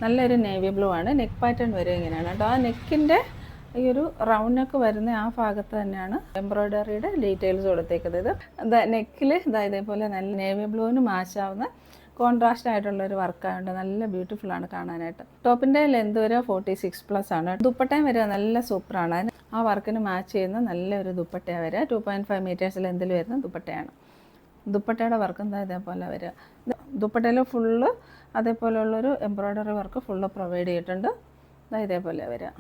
നല്ലൊരു നേവി ബ്ലൂ ആണ്. നെക്ക് പാറ്റേൺ വരിക ഇങ്ങനെയാണ് കേട്ടോ. ആ നെക്കിൻ്റെ ഈ ഒരു റൗണ്ട് നെക്ക് വരുന്ന ആ ഭാഗത്ത് തന്നെയാണ് എംബ്രോയ്ഡറിയുടെ ഡീറ്റെയിൽസ് കൊടുത്തേക്കുന്നത്. നെക്കിൽ ഇതേപോലെ നല്ല നേവി ബ്ലൂവിന് മാച്ചാവുന്ന കോൺട്രാസ്റ്റ് ആയിട്ടുള്ളൊരു വർക്കായതുകൊണ്ട് നല്ല ബ്യൂട്ടിഫുൾ ആണ് കാണാനായിട്ട്. ടോപ്പിൻ്റെ ലെന്ത് വരെ 46+ ആണ്. ദുപ്പട്ടയും വരിക നല്ല സൂപ്പറാണ്. അതിന് ആ വർക്കിന് മാച്ച് ചെയ്യുന്ന നല്ലൊരു ദുപ്പട്ടയാണ് വരിക. 2.5 മീറ്റേഴ്സ് ലെന്തിൽ വരുന്ന ദുപ്പട്ടയാണ്. ദുപ്പട്ടയുടെ വർക്ക് ഇതേപോലെ വരിക. ദുപ്പട്ടയിൽ ഫുള്ള് അതേപോലെയുള്ളൊരു എംബ്രോയ്ഡറി വർക്ക് ഫുള്ള് പ്രൊവൈഡ് ചെയ്തിട്ടുണ്ട്. ഇതേപോലെ വരിക.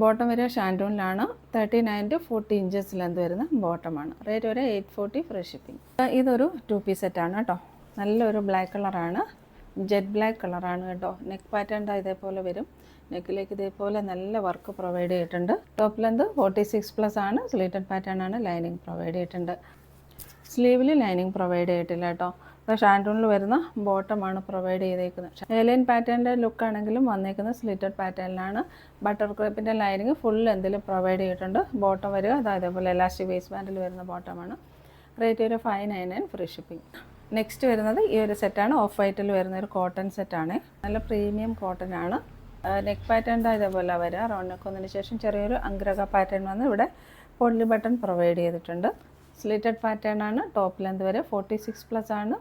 ബോട്ടം വരെ ഷാൻഡൂണിലാണ്. 39 to 40 ഇഞ്ചസ് ലെന്ത് വരുന്ന ബോട്ടമാണ്. റേറ്റ് വരെ 840 ഫ്രീ ഷിപ്പിംഗ്. ഇതൊരു 2 പീസ് സെറ്റാണ് കേട്ടോ. നല്ലൊരു ബ്ലാക്ക് കളറാണ്. ജെറ്റ് ബ്ലാക്ക് കളറാണ് കേട്ടോ. നെക്ക് പാറ്റേൺ ഇതേപോലെ വരും. നെക്കിലേക്ക് ഇതേപോലെ നല്ല വർക്ക് പ്രൊവൈഡ് ചെയ്തിട്ടുണ്ട്. ടോപ്പ് ലെന്ത് 46+ ആണ്. സ്ലീറ്റഡ് പാറ്റേൺ ആണ്. ലൈനിങ് പ്രൊവൈഡ് ചെയ്തിട്ടുണ്ട്. സ്ലീവിൽ ലൈനിങ് പ്രൊവൈഡ് ചെയ്തിട്ടില്ല കേട്ടോ. ഷാൻഡൂണിൽ വരുന്ന ബോട്ടമാണ് പ്രൊവൈഡ് ചെയ്തേക്കുന്നത്. എലൈൻ പാറ്റേണിൻ്റെ ലുക്കാണെങ്കിലും വന്നേക്കുന്നത് സ്ലിറ്റഡ് പാറ്റേണിലാണ്. ബട്ടർ ക്രേപ്പിൻ്റെ ലൈനിങ് ഫുൾ ലെന്തിൽ പ്രൊവൈഡ് ചെയ്തിട്ടുണ്ട്. ബോട്ടം വരിക അതേപോലെ ഇലാസ്റ്റിക് വേസ്റ്റ് ബാൻഡിൽ വരുന്ന ബോട്ടമാണ്. റേറ്റ് ഒരു 599 ഫ്രീ ഷിപ്പിംഗ്. നെക്സ്റ്റ് വരുന്നത് ഈ ഒരു സെറ്റാണ്. ഓഫ് വൈറ്റിൽ വരുന്ന ഒരു കോട്ടൺ സെറ്റാണ്. നല്ല പ്രീമിയം കോട്ടൺ ആണ്. നെക്ക് പാറ്റേൺ ഇതേപോലെ വരിക. റൗണ്ട് നെക്ക് വന്നതിന് ശേഷം ചെറിയൊരു അംഗ്രക പാറ്റേൺ വന്ന് ഇവിടെ പൊള്ളി ബട്ടൺ പ്രൊവൈഡ് ചെയ്തിട്ടുണ്ട്. സ്ലിറ്റഡ് പാറ്റേൺ ആണ്. ടോപ്പ് ലെന്ത് വരെ 46+ ആണ്.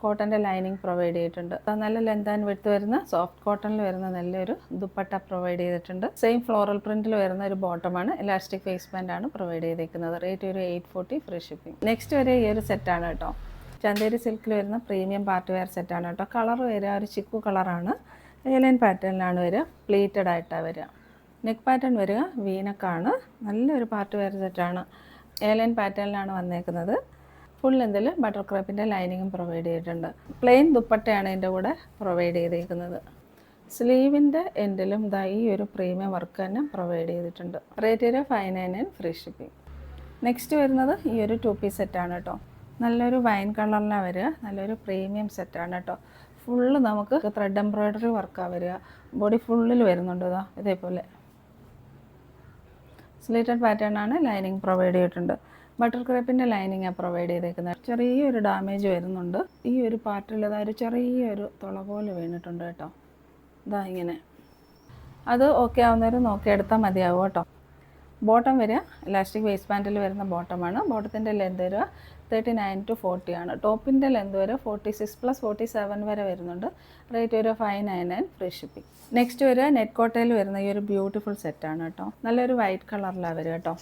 കോട്ടൻ്റെ ലൈനിങ് പ്രൊവൈഡ് ചെയ്തിട്ടുണ്ട്. നല്ല ലെന്ത് ആൻഡ് വിഡ്ത്ത് വരുന്ന സോഫ്റ്റ് കോട്ടണിൽ വരുന്ന നല്ലൊരു ദുപ്പട്ട പ്രൊവൈഡ് ചെയ്തിട്ടുണ്ട്. സെയിം ഫ്ലോറൽ പ്രിന്റിൽ വരുന്ന ഒരു ബോട്ടമാണ്. ഇലാസ്റ്റിക് വേസ്റ്റ് ബാൻഡാണ് പ്രൊവൈഡ് ചെയ്തിരിക്കുന്നത്. റേറ്റ് ഒരു 840 ഫ്രീ ഷിപ്പിംഗ്. നെക്സ്റ്റ് വരെ ഈ ഒരു സെറ്റാണ് കേട്ടോ. ചന്തേരി സിൽക്കിൽ വരുന്ന പ്രീമിയം പാർട്ടി വെയർ സെറ്റാണ് കേട്ടോ. കളർ വരിക ഒരു ചിക്കു കളറാണ്. എലൈൻ പാറ്റേണിലാണ് വരിക. പ്ലീറ്റഡ് ആയിട്ടാണ് വരിക. നെക്ക് പാറ്റേൺ വരിക വീനക്കാണ്. നല്ലൊരു പാർട്ടി വെയർ സെറ്റാണ്. എലൈൻ പാറ്റേണിലാണ് വന്നേക്കുന്നത്. ഫുൾ ലെന്തിൽ ബട്ടർ ക്രേപ്പിൻ്റെ ലൈനിങ്ങും പ്രൊവൈഡ് ചെയ്തിട്ടുണ്ട്. പ്ലെയിൻ ദുപ്പട്ടയാണ് ഇതിൻ്റെ കൂടെ പ്രൊവൈഡ് ചെയ്തിരിക്കുന്നത്. സ്ലീവിൻ്റെ എൻഡിലും ഈ ഒരു പ്രീമിയം വർക്ക് തന്നെ പ്രൊവൈഡ് ചെയ്തിട്ടുണ്ട്. റേറ്റ് ഒരു 599 ഫ്രീ ഷിപ്പിംഗ്. നെക്സ്റ്റ് വരുന്നത് ഈ ഒരു 2 പീസ് സെറ്റാണ് കേട്ടോ. നല്ലൊരു വൈൻ കളറിലാണ് വരിക. നല്ലൊരു പ്രീമിയം സെറ്റാണ് കേട്ടോ. ഫുള്ള് നമുക്ക് ത്രെഡ് എംബ്രോയ്ഡറി വർക്കാണ് വരിക. ബോഡി ഫുള്ളിൽ വരുന്നുണ്ട്. ഇതേപോലെ സ്ലീറ്റഡ് പാറ്റേൺ ആണ്. ലൈനിങ് പ്രൊവൈഡ് ചെയ്തിട്ടുണ്ട്. ബട്ടർ ക്രേപ്പിൻ്റെ ലൈനിങ്ങാണ് പ്രൊവൈഡ് ചെയ്തേക്കുന്നത്. ചെറിയൊരു ഡാമേജ് വരുന്നുണ്ട്. ഈ ഒരു പാർട്ടിൽ ഒരു ചെറിയൊരു തുള പോലെ വീണിട്ടുണ്ട് കേട്ടോ. ഇങ്ങനെ അത് ഓക്കെ ആവുന്നവർ നോക്കിയെടുത്താൽ മതിയാവും കേട്ടോ. ബോട്ടം വരിക ഇലാസ്റ്റിക് വേസ്റ്റ് ബാൻഡിൽ വരുന്ന ബോട്ടമാണ്. ബോട്ടത്തിൻ്റെ ലെന്ത് വരിക 39 to 40 ആണ്. ടോപ്പിൻ്റെ ലെന്ത് വരെ 46+ 47 വരെ വരുന്നുണ്ട്. റേറ്റ് ഒരു 599 ഫ്രീ ഷിപ്പിംഗ്. നെക്സ്റ്റ് വരിക നെറ്റ് കോട്ടയിൽ വരുന്ന ഈ ഒരു ബ്യൂട്ടിഫുൾ സെറ്റാണ് കേട്ടോ. നല്ലൊരു വൈറ്റ് കളറിലാണ് വരിക കേട്ടോ.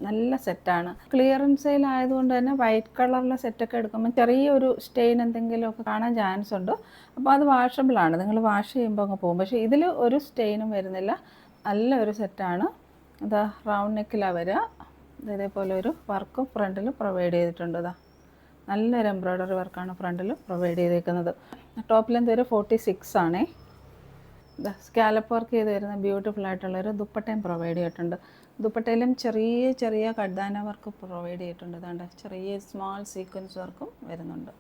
നല്ല സെറ്റാണ്. ക്ലിയറൻസ് സെയിൽ ആയതുകൊണ്ട് തന്നെ വൈറ്റ് കളറിലെ സെറ്റൊക്കെ എടുക്കുമ്പോൾ ചെറിയൊരു സ്റ്റെയിൻ എന്തെങ്കിലുമൊക്കെ കാണാൻ ചാൻസ് ഉണ്ട്. അപ്പോൾ അത് വാഷബിളാണ്. നിങ്ങൾ വാഷ് ചെയ്യുമ്പോൾ അങ്ങ് പോകും. പക്ഷേ ഇതിൽ ഒരു സ്റ്റെയിനും വരുന്നില്ല. നല്ല ഒരു സെറ്റാണ്. റൗണ്ട് നെക്കിലാണ് വരിക. ഇതേപോലെ ഒരു വർക്ക് ഫ്രണ്ടിൽ പ്രൊവൈഡ് ചെയ്തിട്ടുണ്ട്. നല്ലൊരു എംബ്രോയ്ഡറി വർക്കാണ് ഫ്രണ്ടിൽ പ്രൊവൈഡ് ചെയ്തേക്കുന്നത്. ടോപ്പ് ലെന്ത് വരെ 46 ആണേ. സ്കാലപ്പ് വർക്ക് ചെയ്ത് വരുന്ന ബ്യൂട്ടിഫുൾ ആയിട്ടുള്ളൊരു ദുപ്പട്ടയും പ്രൊവൈഡ് ചെയ്തിട്ടുണ്ട്. ദുപ്പട്ടയിലും ചെറിയ ചെറിയ കഡ്ദാന വർക്ക് പ്രൊവൈഡ് ചെയ്തിട്ടുണ്ട്. അതുകൊണ്ട് ചെറിയ സ്മോൾ സീക്വൻസ് വർക്കും വരുന്നുണ്ട്.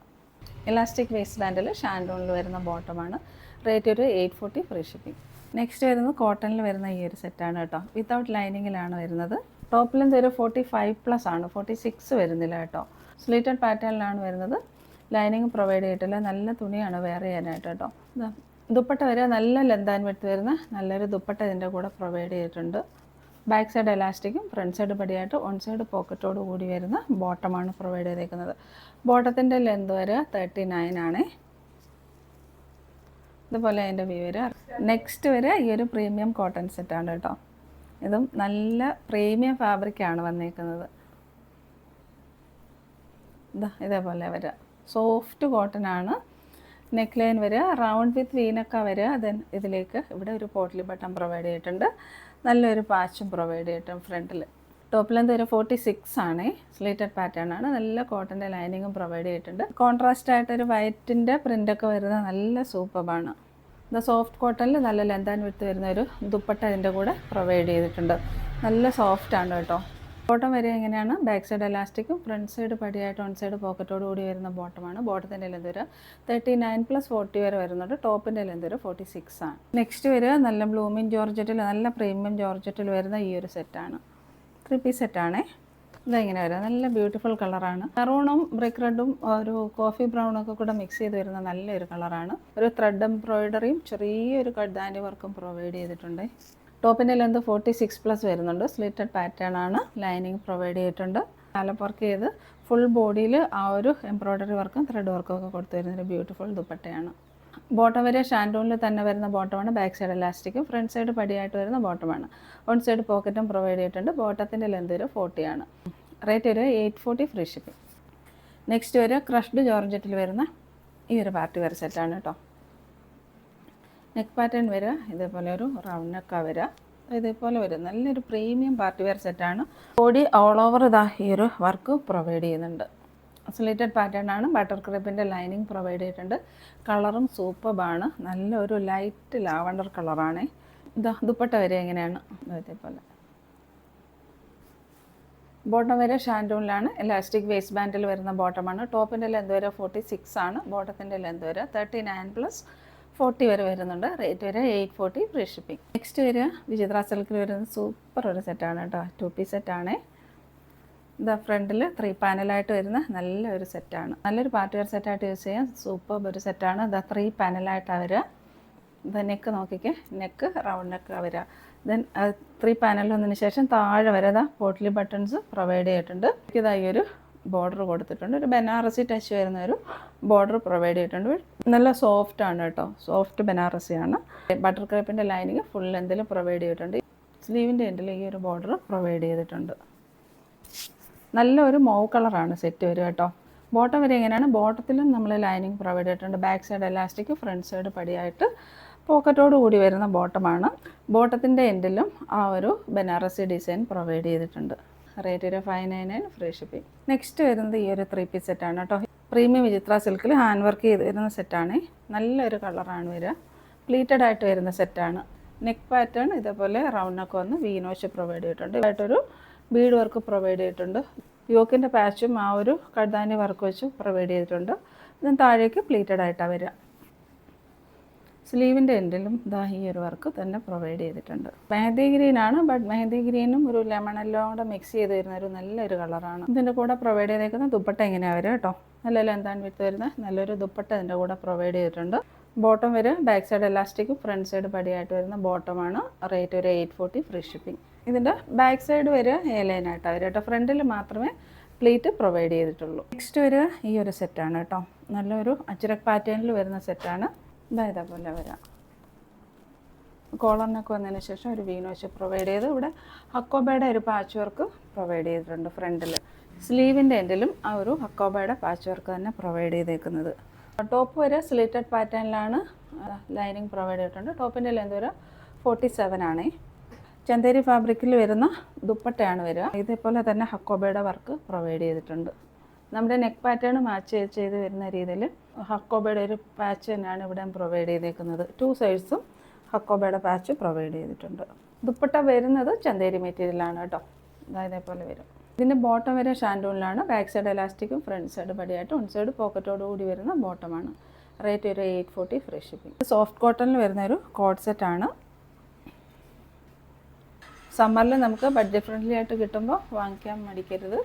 ഇലാസ്റ്റിക് വേസ്റ്റ് ബാൻഡിൽ ഷാൻഡൂണിൽ വരുന്ന ബോട്ടമാണ്. റേറ്റ് ഒരു 840 ഫ്രീ ഷിപ്പിംഗ്. നെക്സ്റ്റ് വരുന്നത് കോട്ടണിൽ വരുന്ന ഈ ഒരു സെറ്റാണ് കേട്ടോ. വിത്തൗട്ട് ലൈനിങ്ങിലാണ് വരുന്നത്. ടോപ്പ് ലെന്ത് ഒരു 45+ ആണ്. 46 വരുന്നില്ല കേട്ടോ. സ്ലീറ്റഡ് പാറ്റേണിലാണ് വരുന്നത്. ലൈനിങ് പ്രൊവൈഡ് ചെയ്തിട്ടില്ല. നല്ല തുണിയാണ് വെയർ ചെയ്യാനായിട്ട് കേട്ടോ. ദുപ്പട്ട വരെ നല്ല ലെന്ത് ആൻഡ് വിഡ്ത്ത് വരുന്ന നല്ലൊരു ദുപ്പട്ട ഇതിൻ്റെ കൂടെ പ്രൊവൈഡ് ചെയ്തിട്ടുണ്ട്. ബാക്ക് സൈഡ് എലാസ്റ്റിക്കും ഫ്രണ്ട് സൈഡ് പടിയായിട്ട് 1 സൈഡ് പോക്കറ്റോട് കൂടി വരുന്ന ബോട്ടമാണ് പ്രൊവൈഡ് ചെയ്തേക്കുന്നത്. ബോട്ടത്തിൻ്റെ ലെന്ത് വരെ 39 ആണ്. ഇതുപോലെ അതിൻ്റെ വ്യൂ വരിക. നെക്സ്റ്റ് വരെ ഈ ഒരു പ്രീമിയം കോട്ടൺ സെറ്റാണ് കേട്ടോ. ഇതും നല്ല പ്രീമിയം ഫാബ്രിക്കാണ് വന്നേക്കുന്നത്. ഇതേപോലെ വരിക, സോഫ്റ്റ് കോട്ടൺ ആണ്. നെക്ക് ലൈൻ വരിക, റൗണ്ട് വിത്ത് വീനൊക്കെ വരിക. ദെൻ ഇതിലേക്ക് ഇവിടെ ഒരു പോട്ട്ലി ബട്ടൺ പ്രൊവൈഡ് ചെയ്തിട്ടുണ്ട്. നല്ലൊരു പാച്ചും പ്രൊവൈഡ് ചെയ്തിട്ടുണ്ട് ഫ്രണ്ടിൽ. ടോപ്പ് ലെന്ത് ഒരു 46 ആണ്. സ്ലീറ്റഡ് പാറ്റേൺ ആണ്. നല്ല കോട്ടൻ്റെ ലൈനിങ്ങും പ്രൊവൈഡ് ചെയ്തിട്ടുണ്ട്. കോൺട്രാസ്റ്റ് ആയിട്ടൊരു വൈറ്റിൻ്റെ പ്രിൻ്റൊക്കെ വരുന്ന നല്ല സൂപ്പറാണ്. ഇത് സോഫ്റ്റ് കോട്ടണിൽ നല്ല ലെന്ത് ആൻഡ് വിഡ്ത്ത് വരുന്ന ഒരു ദുപ്പട്ട ഇതിൻ്റെ കൂടെ പ്രൊവൈഡ് ചെയ്തിട്ടുണ്ട്. നല്ല സോഫ്റ്റ് ആണ് കേട്ടോ. ബോട്ടം വരെ എങ്ങനെയാണ്, ബാക്ക് സൈഡ് എലാസ്റ്റിക്കും ഫ്രണ്ട് സൈഡ് പടിയായിട്ട് ഓൺ സൈഡ് പോക്കറ്റോട് കൂടി വരുന്ന ബോട്ടമാണ്. ബോട്ടത്തിൻ്റെ ലെന്ത് വരെ 39+40 വരെ വരുന്നുണ്ട്. ടോപ്പിൻ്റെ ലെന്ത് വരെ 46 ആണ്. നെക്സ്റ്റ് വരിക നല്ല ബ്ലൂമിങ് ജോർജറ്റിൽ, നല്ല പ്രീമിയം ജോർജറ്റിൽ വരുന്ന ഈ ഒരു സെറ്റാണ്. 3 പീസ് സെറ്റാണേ. ഇതെങ്ങനെ വരിക, നല്ല ബ്യൂട്ടിഫുൾ കളറാണ്. മെറൂണും ബ്രിക്ക് റെഡും ഒരു കോഫി ബ്രൗണൊക്കെ കൂടെ മിക്സ് ചെയ്ത് വരുന്ന നല്ലൊരു കളറാണ്. ഒരു ത്രെഡ് എംബ്രോയിഡറിയും ചെറിയൊരു കഡ്ദാൻഡി വർക്കും പ്രൊവൈഡ് ചെയ്തിട്ടുണ്ട്. ടോപ്പിൻ്റെ ലെന്ത് 46+ വരുന്നുണ്ട്. സ്ലിറ്റഡ് പാറ്റേൺ ആണ്. ലൈനിങ് പ്രൊവൈഡ് ചെയ്തിട്ടുണ്ട്. സ്കാലപ്പ് വർക്ക് ചെയ്ത് ഫുൾ ബോഡിയിൽ ആ ഒരു എംബ്രോയിഡറി വർക്കും ത്രെഡ് വർക്കും ഒക്കെ കൊടുത്തു വരുന്നൊരു ബ്യൂട്ടിഫുൾ ദുപ്പട്ടയാണ്. ബോട്ടം വരെ ഷാൻഡൂണിൽ തന്നെ വരുന്ന ബോട്ടമാണ്. ബാക്ക് സൈഡ് എലാസ്റ്റിക്കും ഫ്രണ്ട് സൈഡ് പടിയായിട്ട് വരുന്ന ബോട്ടമാണ്. ഓൺ സൈഡ് പോക്കറ്റും പ്രൊവൈഡ് ചെയ്തിട്ടുണ്ട്. ബോട്ടത്തിൻ്റെ ലെന്ത് ഒരു 40 ആണ്. റേറ്റ് ഒരു 840 ഫ്രീ ഷിപ്പിംഗ്. നെക്സ്റ്റ് ഒരു ക്രഷ്ഡ് ജോർജറ്റിൽ വരുന്ന ഈ ഒരു പാർട്ടി വെയർ സെറ്റാണ് കേട്ടോ. നെക്ക് പാറ്റേൺ വരിക ഇതേപോലെ ഒരു റൗണ്ട് നെക്കാണ് വരിക. ഇതേപോലെ വരും നല്ലൊരു പ്രീമിയം പാർട്ടി വെയർ സെറ്റാണ്. ബോഡി ഓൾ ഓവർ ഇതാ ഈ ഒരു വർക്ക് പ്രൊവൈഡ് ചെയ്യുന്നുണ്ട്. സ്ലിറ്റഡ് പാറ്റേൺ ആണ്. ബട്ടർ ക്രീപ്പിൻ്റെ ലൈനിങ് പ്രൊവൈഡ് ചെയ്തിട്ടുണ്ട്. കളറും സൂപ്പറാണ്. നല്ലൊരു ലൈറ്റ് ലാവണ്ടർ കളറാണ്. ഇതാ ദുപ്പട്ട വരെ എങ്ങനെയാണ്, ഇതേപോലെ ബോട്ടം വരെ ഷാൻഡൂണിലാണ്. എലാസ്റ്റിക് വേസ്റ്റ് ബാൻഡിൽ വരുന്ന ബോട്ടമാണ്. ടോപ്പിൻ്റെ ലെന്ത് വരെ 46 ആണ്. ബോട്ടത്തിൻ്റെ ലെന്ത് വരെ 39+40 വരെ വരുന്നുണ്ട്. റേറ്റ് വരെ 840 ഫ്രീ ഷിപ്പിംഗ്. നെക്സ്റ്റ് വരിക വിചിത്ര സിൽക്കിൽ വരുന്ന സൂപ്പർ ഒരു സെറ്റാണ് കേട്ടോ. 2 പീസ് സെറ്റാണ്. ഇതാ ഫ്രണ്ടിൽ 3 പാനലായിട്ട് വരുന്ന നല്ലൊരു സെറ്റാണ്. നല്ലൊരു പാർട്ടി വെയർ സെറ്റായിട്ട് യൂസ് ചെയ്യാം. സൂപ്പർ ഒരു സെറ്റാണ്. ഇതാ 3 പാനലായിട്ടാണ് വരിക. ഇതാ നെക്ക് നോക്കിക്കേ, നെക്ക് റൗണ്ട് നെക്ക് വരിക. ദെൻ 3 പാനൽ വന്നതിന് ശേഷം താഴെ വരെ ഇതാ പോട്ട്ലി ബട്ടൺസ് പ്രൊവൈഡ് ചെയ്തിട്ടുണ്ട്. ഇതായി ഒരു ബോർഡർ കൊടുത്തിട്ടുണ്ട്. ഒരു ബനാറസി ടച്ച് വരുന്ന ഒരു ബോർഡർ പ്രൊവൈഡ് ചെയ്തിട്ടുണ്ട്. നല്ല സോഫ്റ്റ് ആണ് കേട്ടോ. സോഫ്റ്റ് ബനാറസിയാണ്. ബട്ടർ ക്രേപ്പിൻ്റെ ലൈനിങ് ഫുൾ ലെന്തിൽ പ്രൊവൈഡ് ചെയ്തിട്ടുണ്ട്. സ്ലീവിൻ്റെ എൻഡിൽ ഈ ഒരു ബോർഡർ പ്രൊവൈഡ് ചെയ്തിട്ടുണ്ട്. നല്ലൊരു മൗ കളറാണ് സെറ്റ് വരിക കേട്ടോ. ബോട്ടം വരെ എങ്ങനെയാണ്, ബോട്ടത്തിലും നമ്മൾ ലൈനിങ് പ്രൊവൈഡ് ചെയ്തിട്ടുണ്ട്. Back side elastic front side പടിയായിട്ട് പോക്കറ്റോട് കൂടി വരുന്ന ബോട്ടമാണ്. ബോട്ടത്തിൻ്റെ എൻഡിലും ആ ഒരു ബനാറസി ഡിസൈൻ പ്രൊവൈഡ് ചെയ്തിട്ടുണ്ട്. റേറ്റ് ഒരു 599 ഫ്രീ ഷിപ്പിംഗ്. നെക്സ്റ്റ് വരുന്നത് ഈ ഒരു 3 പീസ് സെറ്റാണ് കേട്ടോ. പ്രീമിയം വിചിത്ര സിൽക്കിൽ ഹാൻഡ് വർക്ക് ചെയ്ത് വരുന്ന സെറ്റാണ്. നല്ലൊരു കളറാണ് വരിക. പ്ലീറ്റഡ് ആയിട്ട് വരുന്ന സെറ്റാണ്. നെക്ക് പാറ്റേൺ ഇതേപോലെ റൗണ്ട് നെക്ക് വന്ന് വീനോച്ച് പ്രൊവൈഡ് ചെയ്തിട്ടുണ്ട്. ആയിട്ടൊരു ബീഡ് വർക്ക് പ്രൊവൈഡ് ചെയ്തിട്ടുണ്ട്. യോക്കിൻ്റെ പാച്ചും ആ ഒരു കഡ്ദാനി വർക്ക് വെച്ച് പ്രൊവൈഡ് ചെയ്തിട്ടുണ്ട്. ഇതിന് താഴേക്ക് പ്ലീറ്റഡ് ആയിട്ടാണ് വരിക. സ്ലീവിൻ്റെ എൻഡിലും ഇതാ ഈ ഒരു വർക്ക് തന്നെ പ്രൊവൈഡ് ചെയ്തിട്ടുണ്ട്. മെഹന്തി ഗ്രീനാണ്. ബട്ട് മെഹന്തി ഗ്രീനും ഒരു ലെമൺ എല്ലാം കൂടെ മിക്സ് ചെയ്ത് വരുന്ന ഒരു നല്ലൊരു കളറാണ്. ഇതിൻ്റെ കൂടെ പ്രൊവൈഡ് ചെയ്തേക്കുന്ന ദുപ്പട്ട എങ്ങനെയാണ് വരിക കേട്ടോ. നല്ല ലെന്ത് ആൻഡ് വിഡ്ത്ത് വരുന്ന നല്ലൊരു ദുപ്പട്ട ഇതിൻ്റെ കൂടെ പ്രൊവൈഡ് ചെയ്തിട്ടുണ്ട്. ബോട്ടം വരെ ബാക്ക് സൈഡ് എലാസ്റ്റിക്കും ഫ്രണ്ട് സൈഡ് പടിയായിട്ട് വരുന്ന ബോട്ടമാണ്. റേറ്റ് ഒരു 840 ഫ്രീ ഷിപ്പിംഗ്. ഇതിൻ്റെ ബാക്ക് സൈഡ് വരെ എ ലൈനായിട്ടാണ് വരിക കേട്ടോ. ഫ്രണ്ടിൽ മാത്രമേ പ്ലീറ്റ് പ്രൊവൈഡ് ചെയ്തിട്ടുള്ളൂ. നെക്സ്റ്റ് വരിക ഈ ഒരു സെറ്റാണ് കേട്ടോ. നല്ലൊരു അജ്രക് പാറ്റേണിൽ വരുന്ന സെറ്റാണ്. ഇതേപോലെ വരാം. കോളറിനൊക്കെ വന്നതിന് ശേഷം ഒരു വീനോച്ച് പ്രൊവൈഡ് ചെയ്ത് ഇവിടെ ഹക്കോബയുടെ ഒരു പാച്ച് വർക്ക് പ്രൊവൈഡ് ചെയ്തിട്ടുണ്ട് ഫ്രണ്ടിൽ. സ്ലീവിൻ്റെ എൻഡിലും ആ ഒരു ഹക്കോബയുടെ പാച്ച് വർക്ക് തന്നെ പ്രൊവൈഡ് ചെയ്തേക്കുന്നത്. ടോപ്പ് വരെ സ്ലിറ്റഡ് പാറ്റേണിലാണ് ലൈനിങ് പ്രൊവൈഡ് ചെയ്തിട്ടുണ്ട്. ടോപ്പിൻ്റെ ലെന്ത് വരെ 47 ആണ്. ചന്തേരി ഫാബ്രിക്കിൽ വരുന്ന ദുപ്പട്ടയാണ് വരിക. ഇതേപോലെ തന്നെ ഹക്കോബയുടെ വർക്ക് പ്രൊവൈഡ് ചെയ്തിട്ടുണ്ട്. നമ്മുടെ നെക്ക് പാറ്റേൺ മാച്ച് ചെയ്ത് വരുന്ന രീതിയിൽ ഹക്കോബയുടെ ഒരു പാച്ച് തന്നെയാണ് ഇവിടെ പ്രൊവൈഡ് ചെയ്തേക്കുന്നത്. 2 സൈഡ്സും ഹക്കോബയുടെ പാച്ച് പ്രൊവൈഡ് ചെയ്തിട്ടുണ്ട്. ദുപ്പട്ട വരുന്നത് ചന്തേരി മെറ്റീരിയലാണ് കേട്ടോ. ഇതേപോലെ വരും. ഇതിൻ്റെ ബോട്ടം വരെ ഷാൻഡൂണിലാണ്. ബാക്ക് സൈഡ് എലാസ്റ്റിക്കും ഫ്രണ്ട് സൈഡ് പടിയായിട്ട് ഓൺ സൈഡ് പോക്കറ്റോട് കൂടി വരുന്ന ബോട്ടമാണ്. റേറ്റ് ഒരു 840 ഫ്രീ ഷിപ്പിംഗ്. സോഫ്റ്റ് കോട്ടണിൽ വരുന്ന ഒരു കോഡ് സെറ്റാണ്. സമ്മറിൽ നമുക്ക് ബഡ്ജറ്റ് ഫ്രണ്ട്ലി ആയിട്ട് കിട്ടുമ്പോൾ വാങ്ങിക്കാൻ മടിക്കരുത്.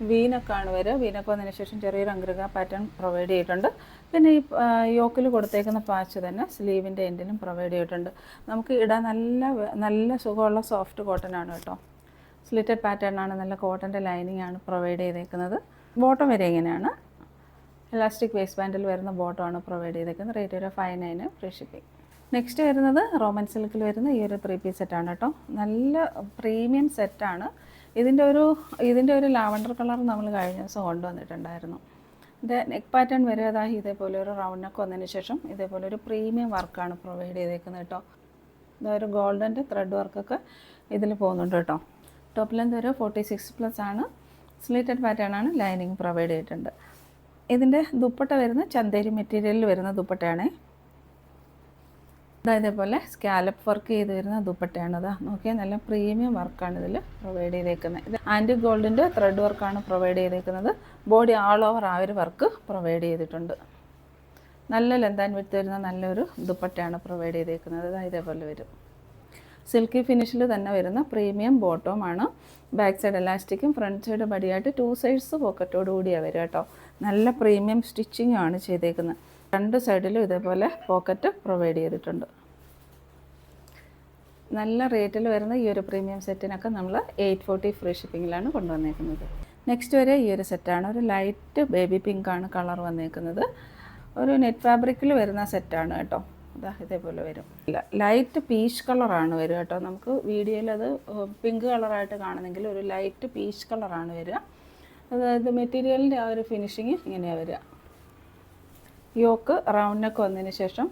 വീനൊക്കെയാണ് വരിക. വീനൊക്കെ വന്നതിന് ശേഷം ചെറിയൊരു അംഗ്രക പാറ്റേൺ പ്രൊവൈഡ് ചെയ്തിട്ടുണ്ട്. പിന്നെ ഈ യോക്കിൽ കൊടുത്തേക്കുന്ന പാച്ച് തന്നെ സ്ലീവിൻ്റെ എൻഡിലും പ്രൊവൈഡ് ചെയ്തിട്ടുണ്ട്. നമുക്ക് ഇടാൻ നല്ല സുഖമുള്ള സോഫ്റ്റ് കോട്ടൺ ആണ് കേട്ടോ. സ്ലിറ്റഡ് പാറ്റേൺ ആണ്. നല്ല കോട്ടൻ്റെ ലൈനിങ് ആണ് പ്രൊവൈഡ് ചെയ്തേക്കുന്നത്. ബോട്ടം വരെ ഇങ്ങനെയാണ്. എലാസ്റ്റിക് വേസ്റ്റ് ബാൻഡിൽ വരുന്ന ബോട്ടമാണ് പ്രൊവൈഡ് ചെയ്തേക്കുന്നത്. റേറ്റ് ഒരു 599 ഫ്രീ ഷിപ്പിംഗ്. നെക്സ്റ്റ് വരുന്നത് റോമൻ സിൽക്കിൽ വരുന്ന ഈ ഒരു 3 പീസ് സെറ്റാണ് കേട്ടോ. നല്ല പ്രീമിയം സെറ്റാണ്. ഇതിൻ്റെ ഒരു ലാവൻഡർ കളർ നമ്മൾ കഴിഞ്ഞ ദിവസം കൊണ്ടുവന്നിട്ടുണ്ടായിരുന്നു. ഇതിൻ്റെ നെക്ക് പാറ്റേൺ വരെ ഇതേപോലെ ഒരു റൗണ്ട് നെക്ക് വന്നതിന് ശേഷം ഇതേപോലെ ഒരു പ്രീമിയം വർക്കാണ് പ്രൊവൈഡ് ചെയ്തേക്കുന്നത് കേട്ടോ. ഇതൊരു ഗോൾഡൻ്റെ ത്രെഡ് വർക്കൊക്കെ ഇതിൽ പോകുന്നുണ്ട് കേട്ടോ. ടോപ്പ് ലെന്ത് ഒരു 46+ ആണ്. സ്ലീറ്റഡ് പാറ്റേൺ ആണ്. ലൈനിങ് പ്രൊവൈഡ് ചെയ്തിട്ടുണ്ട്. ഇതിൻ്റെ ദുപ്പട്ട വരുന്ന ചന്തേരി മെറ്റീരിയലിൽ വരുന്ന ദുപ്പട്ടയാണ്. ഇതേപോലെ സ്കാലപ്പ് വർക്ക് ചെയ്ത് വരുന്ന ദുപ്പട്ടയാണ്. നോക്കിയാൽ നല്ല പ്രീമിയം വർക്കാണ് ഇതിൽ പ്രൊവൈഡ് ചെയ്തേക്കുന്നത്. ഇത് ആൻറ്റിക് ഗോൾഡിൻ്റെ ത്രെഡ് വർക്കാണ് പ്രൊവൈഡ് ചെയ്തേക്കുന്നത്. ബോഡി ആൾ ഓവർ ആ ഒരു വർക്ക് പ്രൊവൈഡ് ചെയ്തിട്ടുണ്ട്. നല്ല ലെന്ത് ആൻഡ് വിഡ്ത്ത് വരുന്ന നല്ലൊരു ദുപ്പട്ടയാണ് പ്രൊവൈഡ് ചെയ്തേക്കുന്നത്. ഇതേപോലെ വരും. സിൽക്കി ഫിനിഷിൽ തന്നെ വരുന്ന പ്രീമിയം ബോട്ടമാണ്. ബാക്ക് സൈഡ് എലാസ്റ്റിക്കും ഫ്രണ്ട് സൈഡ് ബടിയായിട്ട് 2 സൈഡ്സ് പോക്കറ്റോട് കൂടിയാണ് വരിക കേട്ടോ. നല്ല പ്രീമിയം സ്റ്റിച്ചിങ്ങും ആണ് ചെയ്തേക്കുന്നത്. 2 സൈഡിലും ഇതേപോലെ പോക്കറ്റ് പ്രൊവൈഡ് ചെയ്തിട്ടുണ്ട്. നല്ല റേറ്റിൽ വരുന്ന ഈ ഒരു പ്രീമിയം സെറ്റിനൊക്കെ നമ്മൾ 840 ഫ്രീ ഷിപ്പിങ്ങിലാണ് കൊണ്ടുവന്നേക്കുന്നത്. നെക്സ്റ്റ് വരെ ഈ ഒരു സെറ്റാണ്. ഒരു ലൈറ്റ് ബേബി പിങ്ക് ആണ് കളർ വന്നേക്കുന്നത്. ഒരു നെറ്റ് ഫാബ്രിക്കിൽ വരുന്ന സെറ്റാണ് കേട്ടോ. ഇതേപോലെ വരും. ലൈറ്റ് പീച്ച് കളറാണ് വരിക കേട്ടോ. നമുക്ക് വീഡിയോയിൽ അത് പിങ്ക് കളറായിട്ട് കാണുന്നെങ്കിൽ ഒരു ലൈറ്റ് പീച്ച് കളറാണ് വരിക. അതായത് മെറ്റീരിയലിൻ്റെ ആ ഒരു ഫിനിഷിങ് ഇങ്ങനെയാണ് വരിക. യോക്ക് റൗണ്ട് നെക്ക് വന്നതിന് ശേഷം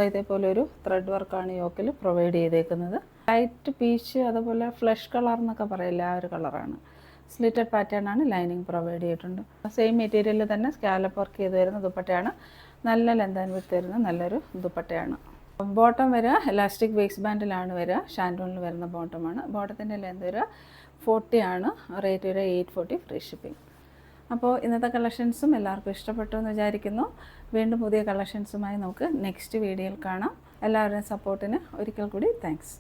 ഇതേപോലെ ഒരു ത്രെഡ് വർക്കാണ് യോക്കിൽ പ്രൊവൈഡ് ചെയ്തേക്കുന്നത്. ലൈറ്റ് പീച്ച് അതുപോലെ ഫ്ലഷ് കളർ എന്നൊക്കെ പറയില്ല, ആ ഒരു കളറാണ്. സ്ലിറ്റഡ് പാറ്റേൺ ആണ്. ലൈനിങ് പ്രൊവൈഡ് ചെയ്തിട്ടുണ്ട്. സെയിം മെറ്റീരിയലിൽ തന്നെ സ്കാലപ്പ് വർക്ക് ചെയ്ത് വരുന്ന ദുപ്പട്ടയാണ്. നല്ല ലെന്ത് ആൻഡ് വിഡ്ത്ത് വരുന്ന നല്ലൊരു ദുപ്പട്ടയാണ്. ബോട്ടം വരിക എലാസ്റ്റിക് വേസ്റ്റ് ബാൻഡിലാണ് വരിക. ഷാൻഡോണിൽ വരുന്ന ബോട്ടമാണ്. ബോട്ടത്തിൻ്റെ ലെന്ത് വരിക 40 ആണ്. റേറ്റ് വരിക 840 ഫ്രീ ഷിപ്പിംഗ്. അപ്പോൾ ഇന്നത്തെ കളക്ഷൻസും എല്ലാവർക്കും ഇഷ്ടപ്പെട്ടു എന്ന് വിചാരിക്കുന്നു. വീണ്ടും പുതിയ കളക്ഷൻസുമായി നമുക്ക് നെക്സ്റ്റ് വീഡിയോയിൽ കാണാം. എല്ലാവരുടെയും സപ്പോർട്ടിന് ഒരിക്കൽ കൂടി താങ്ക്സ്.